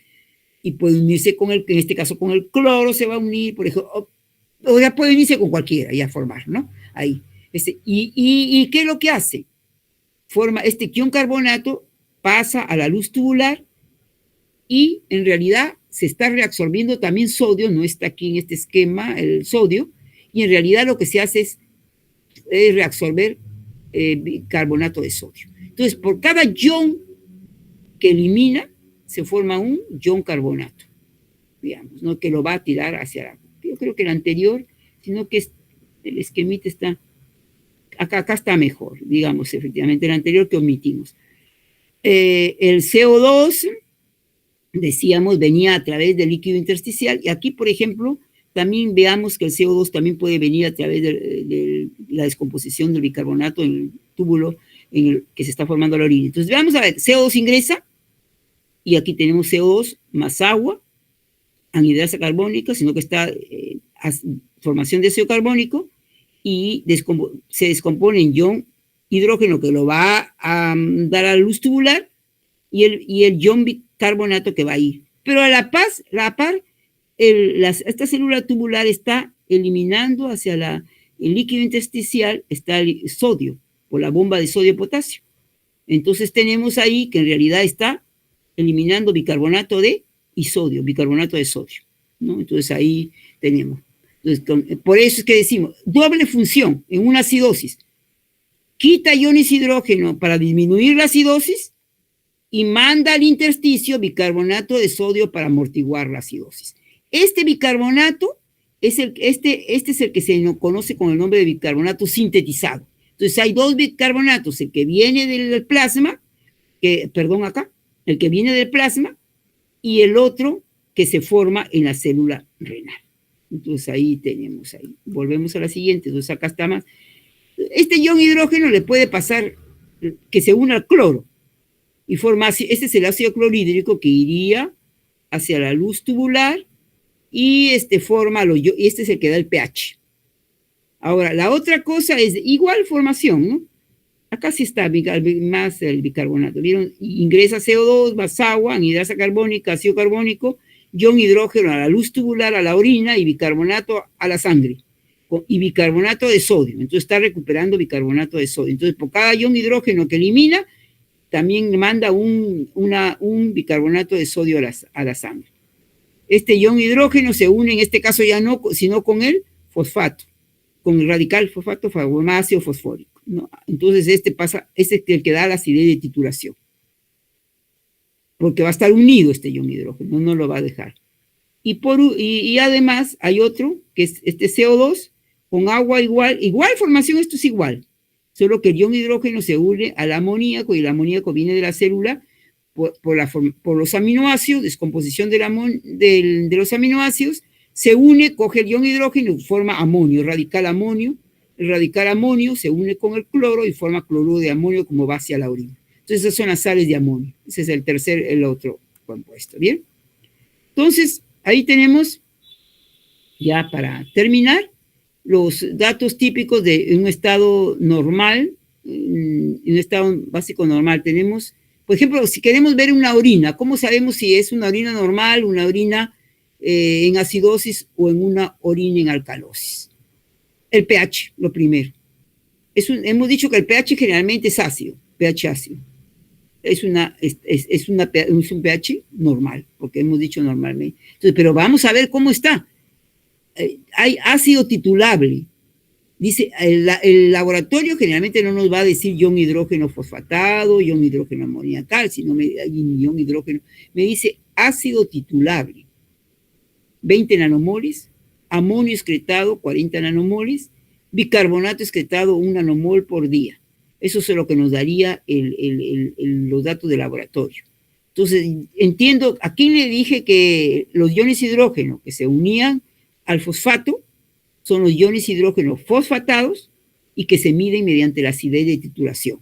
y puede unirse con en este caso con el cloro se va a unir, por ejemplo, o ya puede unirse con cualquiera y a formar, ¿no? Ahí. ¿Y qué es lo que hace? Forma este ion carbonato, pasa a la luz tubular y en realidad se está reabsorbiendo también sodio, no está aquí en este esquema el sodio, y en realidad lo que se hace es reabsorber bicarbonato de sodio. Entonces, por cada ion que elimina, se forma un ion carbonato, digamos, ¿no? Que lo va a tirar hacia la... Yo creo que el anterior, sino que el esquemita está... Acá está mejor, digamos, efectivamente, el anterior que omitimos. El CO2, decíamos, venía a través del líquido intersticial, y aquí, por ejemplo, también veamos que el CO2 también puede venir a través de la descomposición del bicarbonato en el túbulo en el que se está formando la orina. Entonces, veamos a ver, CO2 ingresa, y aquí tenemos CO2 más agua, anhidrasa carbónica, sino que está formación de ácido carbónico, y se descompone en ion hidrógeno que lo va a dar a la luz tubular, y el ion bicarbonato que va a ir. Pero a la par, esta célula tubular está eliminando hacia el líquido intersticial, está el sodio, por la bomba de sodio-potasio. Entonces tenemos ahí que en realidad está eliminando bicarbonato y sodio, bicarbonato de sodio, ¿no? Entonces ahí tenemos. Entonces, por eso es que decimos, doble función en una acidosis. Quita iones hidrógeno para disminuir la acidosis y manda al intersticio bicarbonato de sodio para amortiguar la acidosis. Este bicarbonato este es el que se conoce con el nombre de bicarbonato sintetizado. Entonces hay dos bicarbonatos, el que viene del plasma, el que viene del plasma, y el otro que se forma en la célula renal. Entonces ahí tenemos, volvemos a la siguiente, entonces acá está más. Este ion hidrógeno le puede pasar que se una al cloro y forma, este es el ácido clorhídrico que iría hacia la luz tubular y y este es el que da el pH. Ahora, la otra cosa es igual formación, ¿no? Acá sí está más el bicarbonato, ¿vieron? Ingresa CO2 más agua, anhidrasa carbónica, ácido carbónico, ion hidrógeno a la luz tubular, a la orina, y bicarbonato a la sangre, y bicarbonato de sodio. Entonces está recuperando bicarbonato de sodio. Entonces, por cada ion hidrógeno que elimina, también manda un bicarbonato de sodio a la sangre. Este ion hidrógeno se une, en este caso ya no, sino con el fosfato, con el radical fosfato, forma ácido fosfórico, ¿no? Entonces este es el que da la acidez de titulación, porque va a estar unido este ion hidrógeno, no lo va a dejar. Y además hay otro, que es este CO2, con agua igual formación, esto es igual, solo que el ion hidrógeno se une al amoníaco, y el amoníaco viene de la célula por los aminoácidos, descomposición de los aminoácidos, se une, coge el ion hidrógeno y forma amonio, radical amonio. El radical amonio se une con el cloro y forma cloruro de amonio como base a la orina. Entonces esas son las sales de amonio. Ese es el otro compuesto, ¿bien? Entonces, ahí tenemos, ya para terminar, los datos típicos de un estado normal, en un estado básico normal. Tenemos, por ejemplo, si queremos ver una orina, ¿cómo sabemos si es una orina normal, una orina en acidosis o en una orina en alcalosis? El pH, lo primero. Hemos dicho que el pH generalmente es ácido, pH ácido. Es un pH normal, porque hemos dicho normalmente. Entonces, pero vamos a ver cómo está. Hay ácido titulable. Dice, el laboratorio generalmente no nos va a decir ion hidrógeno fosfatado, ion hidrógeno amoniacal, sino ion hidrógeno. Me dice ácido titulable, 20 nanomoles, amonio excretado, 40 nanomoles, bicarbonato excretado 1 nanomol por día. Eso es lo que nos daría los datos de laboratorio. Entonces, entiendo, aquí le dije que los iones hidrógeno que se unían al fosfato son los iones hidrógeno fosfatados y que se miden mediante la acidez de titulación.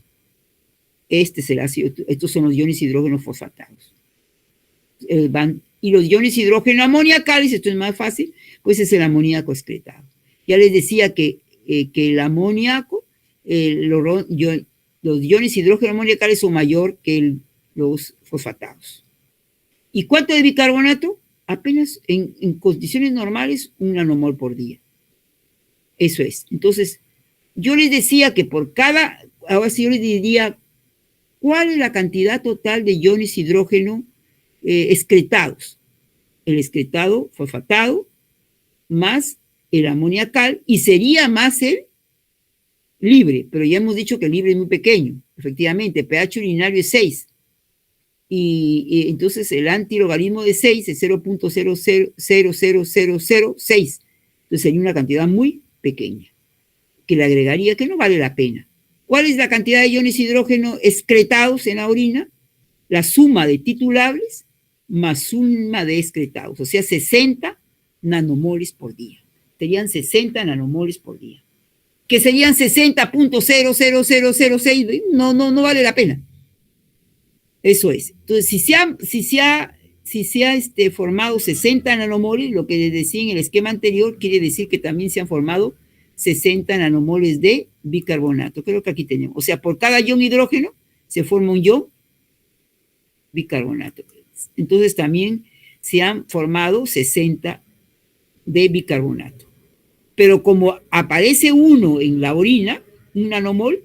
Este es el ácido, estos son los iones hidrógeno fosfatados. Y los iones hidrógeno amoniacales, esto es más fácil, pues es el amoníaco excretado. Ya les decía que el amoníaco, los iones hidrógeno amoniacales son mayor que los fosfatados. ¿Y cuánto de bicarbonato? Apenas en condiciones normales 1 nanomol por día. Eso es. Entonces, yo les decía que por cada, ahora sí yo les diría, ¿cuál es la cantidad total de iones hidrógeno excretados? El excretado fosfatado más el amoniacal y sería más el libre, pero ya hemos dicho que el libre es muy pequeño, efectivamente, pH urinario es 6. Y entonces el antilogaritmo de 6 es 0.000006. Entonces sería una cantidad muy pequeña, que le agregaría que no vale la pena. ¿Cuál es la cantidad de iones hidrógeno excretados en la orina? La suma de titulables más suma de excretados, o sea, 60 nanomoles por día. Serían 60 nanomoles por día. Que serían 60.00006, no vale la pena. Eso es. Entonces, si se ha formado 60 nanomoles, lo que les decía en el esquema anterior, quiere decir que también se han formado 60 nanomoles de bicarbonato. Creo que aquí tenemos. O sea, por cada ion hidrógeno se forma un ion bicarbonato. Entonces, también se han formado 60 de bicarbonato. Pero como aparece 1 en la orina, 1 nanomol,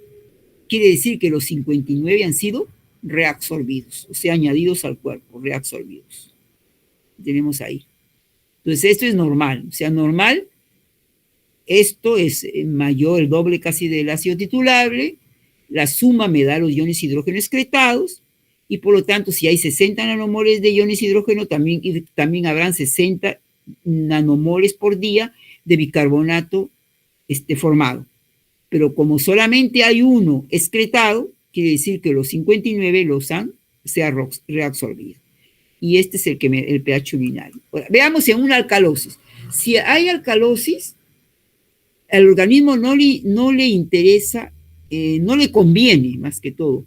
quiere decir que los 59 han sido reabsorbidos, o sea, añadidos al cuerpo, reabsorbidos. Tenemos ahí. Entonces, esto es normal, o sea, normal, esto es mayor, el doble casi del ácido titulable, la suma me da los iones hidrógeno excretados, y por lo tanto, si hay 60 nanomoles de iones hidrógeno, también habrán 60 nanomoles por día de bicarbonato formado. Pero como solamente hay 1 excretado, quiere decir que los 59 se han reabsorbido. Y este es el pH urinario. Ahora, veamos en una alcalosis. Si hay alcalosis, al organismo no le interesa, no le conviene, más que todo,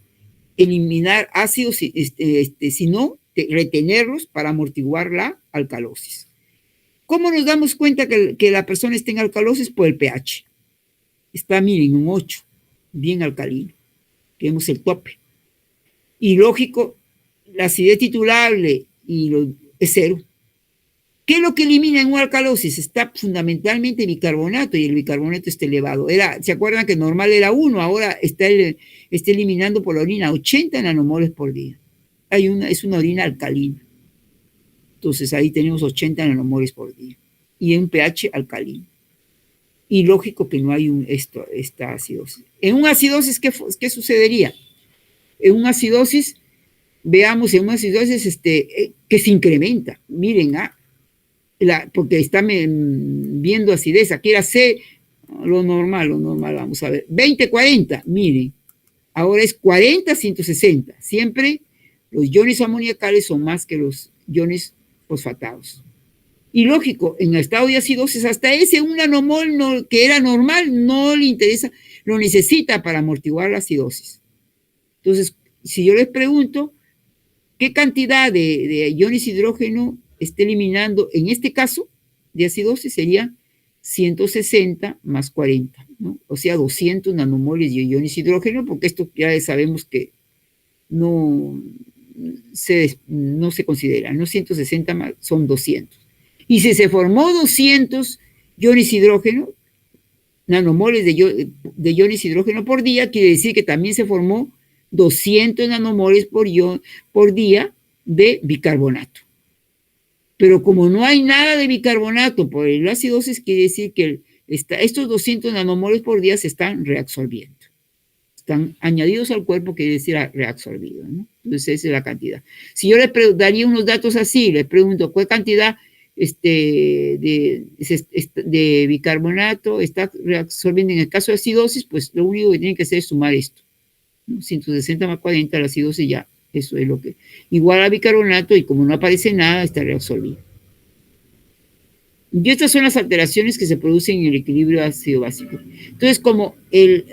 eliminar ácidos, sino retenerlos para amortiguar la alcalosis. ¿Cómo nos damos cuenta que la persona está en alcalosis? Por el pH. Está, miren, un 8, bien alcalino. Vemos el tope. Y lógico, la acidez titulable es 0. ¿Qué es lo que elimina en una alcalosis? Está fundamentalmente bicarbonato y el bicarbonato está elevado. ¿Se acuerdan que normal era 1? Ahora está eliminando por la orina 80 nanomoles por día. Es una orina alcalina. Entonces ahí tenemos 80 nanomoles por día. Y en un pH alcalino. Y lógico que no hay esta acidosis. En una acidosis, ¿qué sucedería? En una acidosis, veamos, en una acidosis que se incrementa. Miren, porque está viendo acidez, aquí era C, lo normal, vamos a ver. 20-40, miren, ahora es 40-160. Siempre los iones amoniacales son más que los iones fosfatados. Y lógico, en el estado de acidosis, hasta ese 1 nanomol que era normal, no le interesa, lo necesita para amortiguar la acidosis. Entonces, si yo les pregunto, ¿qué cantidad de iones hidrógeno está eliminando en este caso de acidosis? Sería 160 más 40, ¿no? O sea, 200 nanomoles de iones hidrógeno, porque esto ya sabemos que no se considera, no 160 más, son 200. Y si se formó 200 iones hidrógeno, nanomoles de iones hidrógeno por día, quiere decir que también se formó 200 nanomoles por día de bicarbonato. Pero como no hay nada de bicarbonato por la acidosis, quiere decir que estos 200 nanomoles por día se están reabsorbiendo. Están añadidos al cuerpo, quiere decir reabsorbidos, ¿no? Entonces esa es la cantidad. Si yo le daría unos datos así, le pregunto, ¿cuál cantidad de bicarbonato, está reabsorbiendo. En el caso de acidosis, pues lo único que tienen que hacer es sumar esto, ¿no? 160 más 40, la acidosis ya, eso es lo que, igual a bicarbonato, y como no aparece nada, está reabsorbido. Y estas son las alteraciones que se producen en el equilibrio ácido-básico. Entonces, como el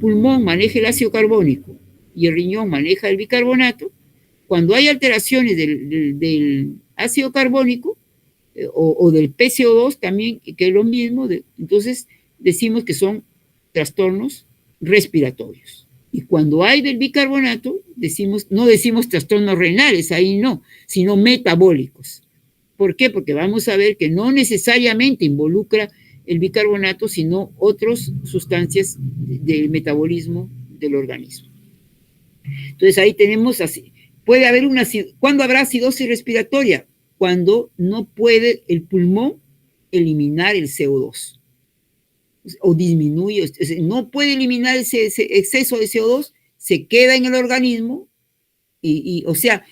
pulmón maneja el ácido carbónico y el riñón maneja el bicarbonato, cuando hay alteraciones del ácido carbónico o del PCO2 también, que es lo mismo, entonces decimos que son trastornos respiratorios. Y cuando hay del bicarbonato, no decimos trastornos renales, ahí no, sino metabólicos. ¿Por qué? Porque vamos a ver que no necesariamente involucra el bicarbonato, sino otras sustancias del metabolismo del organismo. Entonces ahí tenemos así. Puede haber ¿cuándo habrá acidosis respiratoria? Cuando no puede el pulmón eliminar el CO2 o disminuye, no puede eliminar ese exceso de CO2, se queda en el organismo o sea,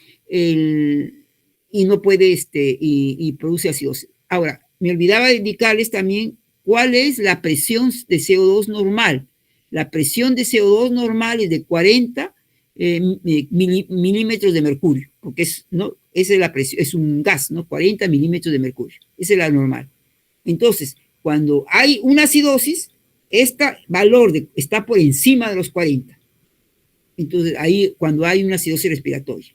y no puede, y produce acidosis. Ahora, me olvidaba de indicarles también cuál es la presión de CO2 normal. La presión de CO2 normal es de 40 milímetros de mercurio, porque esa es la presión, es un gas, ¿no? 40 milímetros de mercurio, esa es la normal. Entonces, cuando hay una acidosis, este valor está por encima de los 40. Entonces, ahí cuando hay una acidosis respiratoria.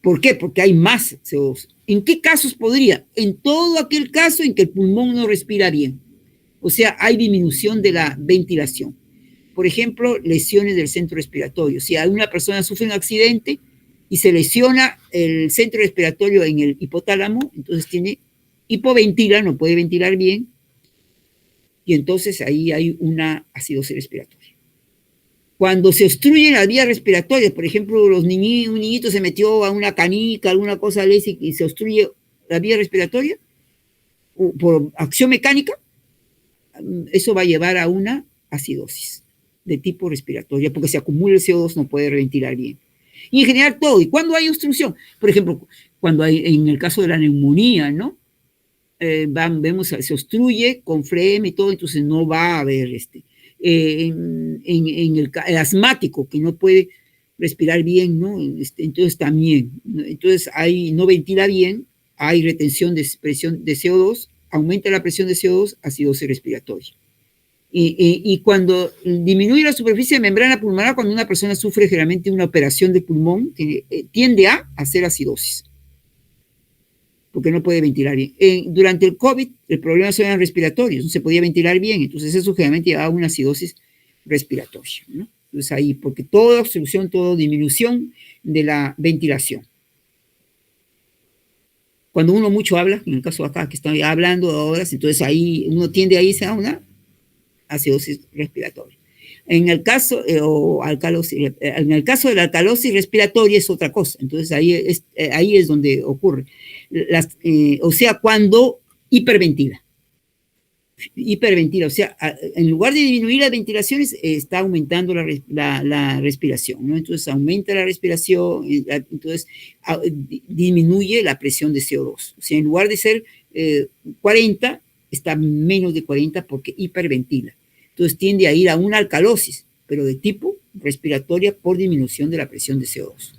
¿Por qué? Porque hay más CO2. ¿En qué casos podría? En todo aquel caso en que el pulmón no respira bien. O sea, hay disminución de la ventilación. Por ejemplo, lesiones del centro respiratorio. Si una persona sufre un accidente y se lesiona el centro respiratorio en el hipotálamo, entonces hipoventila, no puede ventilar bien, y entonces ahí hay una acidosis respiratoria. Cuando se obstruyen las vías respiratorias, por ejemplo, un niñito se metió a una canica, alguna cosa y se obstruye la vía respiratoria por acción mecánica, eso va a llevar a una acidosis de tipo respiratoria, porque se acumula el CO2, no puede ventilar bien. Y en general todo. ¿Y cuando hay obstrucción? Por ejemplo, en el caso de la neumonía, ¿no? Vemos, se obstruye con flema y todo, entonces no va a haber en el asmático que no puede respirar bien, ¿no? Entonces también, entonces no ventila bien, hay retención de presión de CO2, aumenta la presión de CO2, acidosis respiratoria. Y cuando disminuye la superficie de membrana pulmonar, cuando una persona sufre generalmente una operación de pulmón, tiende a hacer acidosis, porque no puede ventilar bien. Durante el COVID, el problema eran respiratorios, no se podía ventilar bien, entonces eso generalmente llevaba a una acidosis respiratoria, ¿no? Entonces ahí, porque toda obstrucción, toda disminución de la ventilación. Cuando uno mucho habla, en el caso de acá, que estoy hablando ahora, entonces ahí uno tiende a irse a una acidosis respiratoria. En el caso, en el caso de la alcalosis respiratoria es otra cosa, entonces ahí es donde ocurre. O sea, cuando hiperventila, o sea, en lugar de disminuir las ventilaciones, está aumentando la respiración, ¿no? Entonces aumenta la respiración, entonces disminuye la presión de CO2. O sea, en lugar de ser 40, está menos de 40 porque hiperventila. Entonces tiende a ir a una alcalosis, pero de tipo respiratoria por disminución de la presión de CO2.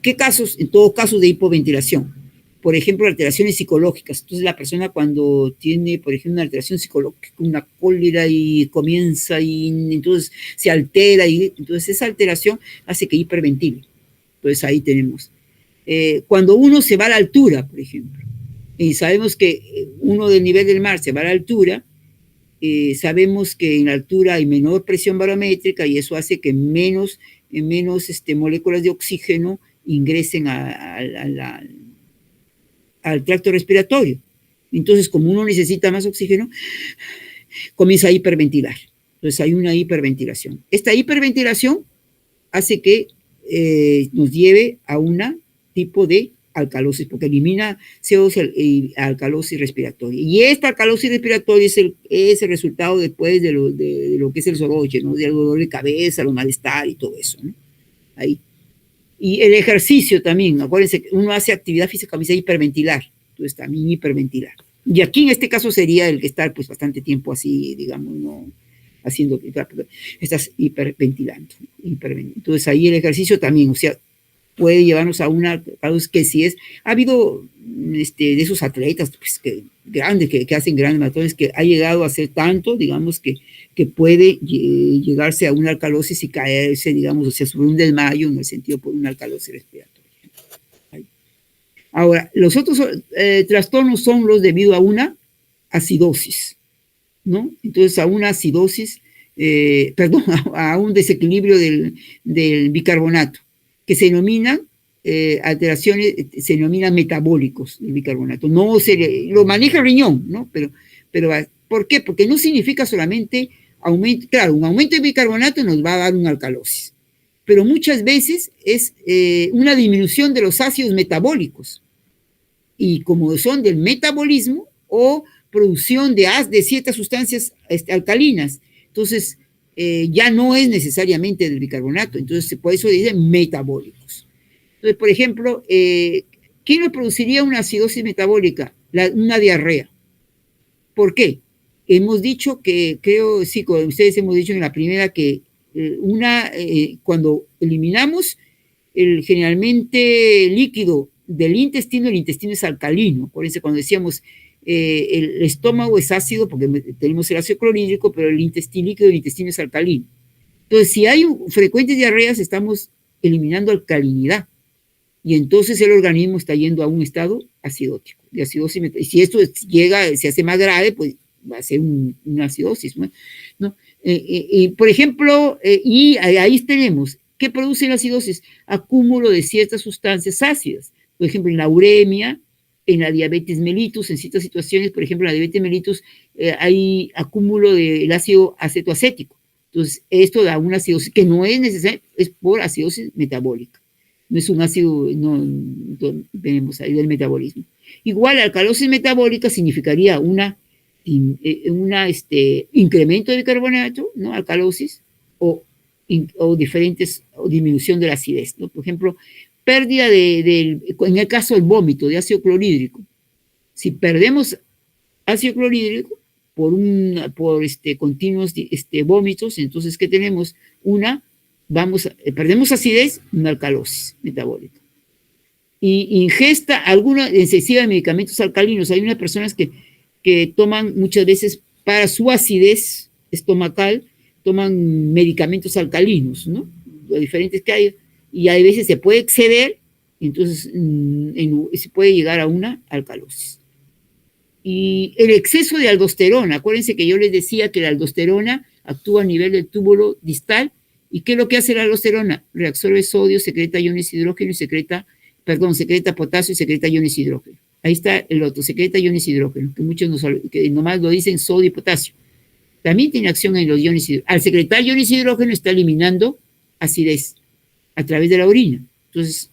¿Qué casos? En todo caso de hipoventilación. Por ejemplo, alteraciones psicológicas. Entonces la persona cuando tiene, por ejemplo, una alteración psicológica, una cólera y comienza y entonces se altera y entonces esa alteración hace que hiperventile. Entonces ahí tenemos. Cuando uno se va a la altura, por ejemplo, y sabemos que uno del nivel del mar se va a la altura, sabemos que en la altura hay menor presión barométrica y eso hace que menos moléculas de oxígeno ingresen al tracto respiratorio. Entonces, como uno necesita más oxígeno, comienza a hiperventilar. Entonces, hay una hiperventilación. Esta hiperventilación hace que nos lleve a un tipo de alcalosis, porque elimina CO2 y alcalosis respiratoria. Y esta alcalosis respiratoria es el resultado después de lo que es el soroche, ¿no? Del dolor de cabeza, los malestar y todo eso, ¿no? Ahí. Y el ejercicio también, acuérdense que uno hace actividad física, comienza a hiperventilar. Entonces también hiperventilar. Y aquí en este caso sería el que estar pues bastante tiempo así, digamos, no haciendo, estás hiperventilando. Entonces ahí el ejercicio también, o sea, puede llevarnos a una, que si es, ha habido de esos atletas pues, grandes, que hacen grandes maratones, que ha llegado a hacer tanto, digamos, que puede llegarse a una alcalosis y caerse, digamos, o sea, sobre un desmayo en el sentido por una alcalosis respiratoria. Ahora, los otros trastornos son los debido a una acidosis, ¿no? Entonces, a una acidosis, perdón, a un desequilibrio del bicarbonato, que se denominan alteraciones, se denominan metabólicos del bicarbonato. No lo maneja el riñón, ¿no? Pero ¿por qué? Porque no significa solamente aumento, claro, un aumento de bicarbonato nos va a dar una alcalosis, pero muchas veces es una disminución de los ácidos metabólicos, y como son del metabolismo o producción de ciertas sustancias alcalinas, entonces ya no es necesariamente del bicarbonato, entonces por eso dicen metabólicos. Entonces, por ejemplo, ¿qué nos produciría una acidosis metabólica? Una diarrea. ¿Por qué? Hemos dicho que, creo, sí, con ustedes hemos dicho en la primera que cuando eliminamos generalmente líquido del intestino, el intestino es alcalino. Por eso cuando decíamos el estómago es ácido porque tenemos el ácido clorhídrico, pero el intestino líquido del intestino es alcalino. Entonces, si hay frecuentes diarreas, estamos eliminando alcalinidad. Y entonces el organismo está yendo a un estado acidótico, de acidosis. Y si esto se hace más grave, pues va a ser una acidosis, ¿no? Por ejemplo, y ahí tenemos, ¿qué produce la acidosis? Acúmulo de ciertas sustancias ácidas. Por ejemplo, en la uremia, en la diabetes mellitus, en ciertas situaciones, por ejemplo, en la diabetes mellitus hay acúmulo del ácido acetoacético. Entonces, esto da una acidosis que no es necesaria, es por acidosis metabólica. No es un ácido, no tenemos ahí del metabolismo. Igual, alcalosis metabólica significaría incremento de bicarbonato, ¿no? Alcalosis, o disminución de la acidez, ¿no? Por ejemplo, pérdida en el caso del vómito de ácido clorhídrico. Si perdemos ácido clorhídrico por continuos vómitos, entonces, ¿qué tenemos? Perdemos acidez, una alcalosis metabólica. Y ingesta excesiva de medicamentos alcalinos. Hay unas personas que toman muchas veces para su acidez estomacal, toman medicamentos alcalinos, ¿no? Los diferentes que hay, y hay veces se puede exceder, entonces se puede llegar a una alcalosis. Y el exceso de aldosterona, acuérdense que yo les decía que la aldosterona actúa a nivel del túbulo distal. ¿Y qué es lo que hace la aldosterona? Reabsorbe sodio, secreta iones hidrógeno y secreta potasio y secreta iones hidrógeno. Ahí está el otro, secreta iones hidrógeno, que muchos que nomás lo dicen sodio y potasio. También tiene acción en los iones hidrógeno. Al secretar iones hidrógeno está eliminando acidez a través de la orina. Entonces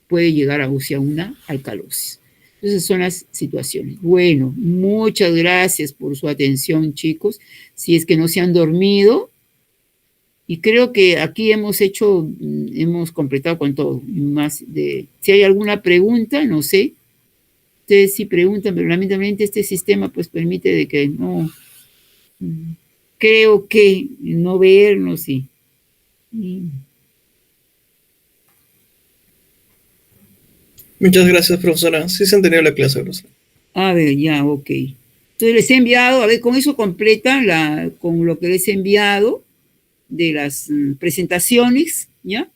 puede llegar a una alcalosis. Esas son las situaciones. Bueno, muchas gracias por su atención, chicos. Si es que no se han dormido, y creo que aquí hemos completado con todo. Si hay alguna pregunta, no sé. Ustedes sí preguntan, pero lamentablemente este sistema pues permite de que no, creo que no vernos y Muchas gracias, profesora. Sí se ha entendido la clase, profesora. A ver, ya, ok. Entonces les he enviado, a ver, con eso completan con lo que les he enviado de las presentaciones, ¿ya?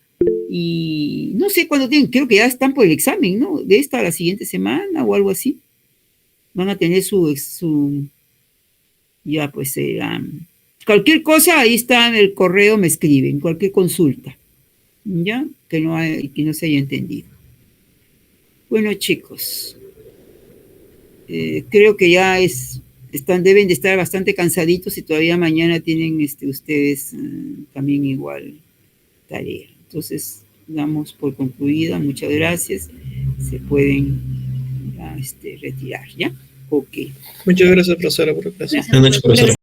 Y no sé cuándo tienen, creo que ya están por el examen, ¿no? De esta a la siguiente semana o algo así. Van a tener ya pues, cualquier cosa, ahí está en el correo, me escriben, cualquier consulta, ¿ya? Que no se haya entendido. Bueno, chicos, creo que ya deben de estar bastante cansaditos y todavía mañana tienen ustedes también igual tarea. Entonces, damos por concluida. Muchas gracias. Se pueden retirar, ¿ya? Ok. Muchas gracias, profesora, por la clase. Buenas noches, profesora.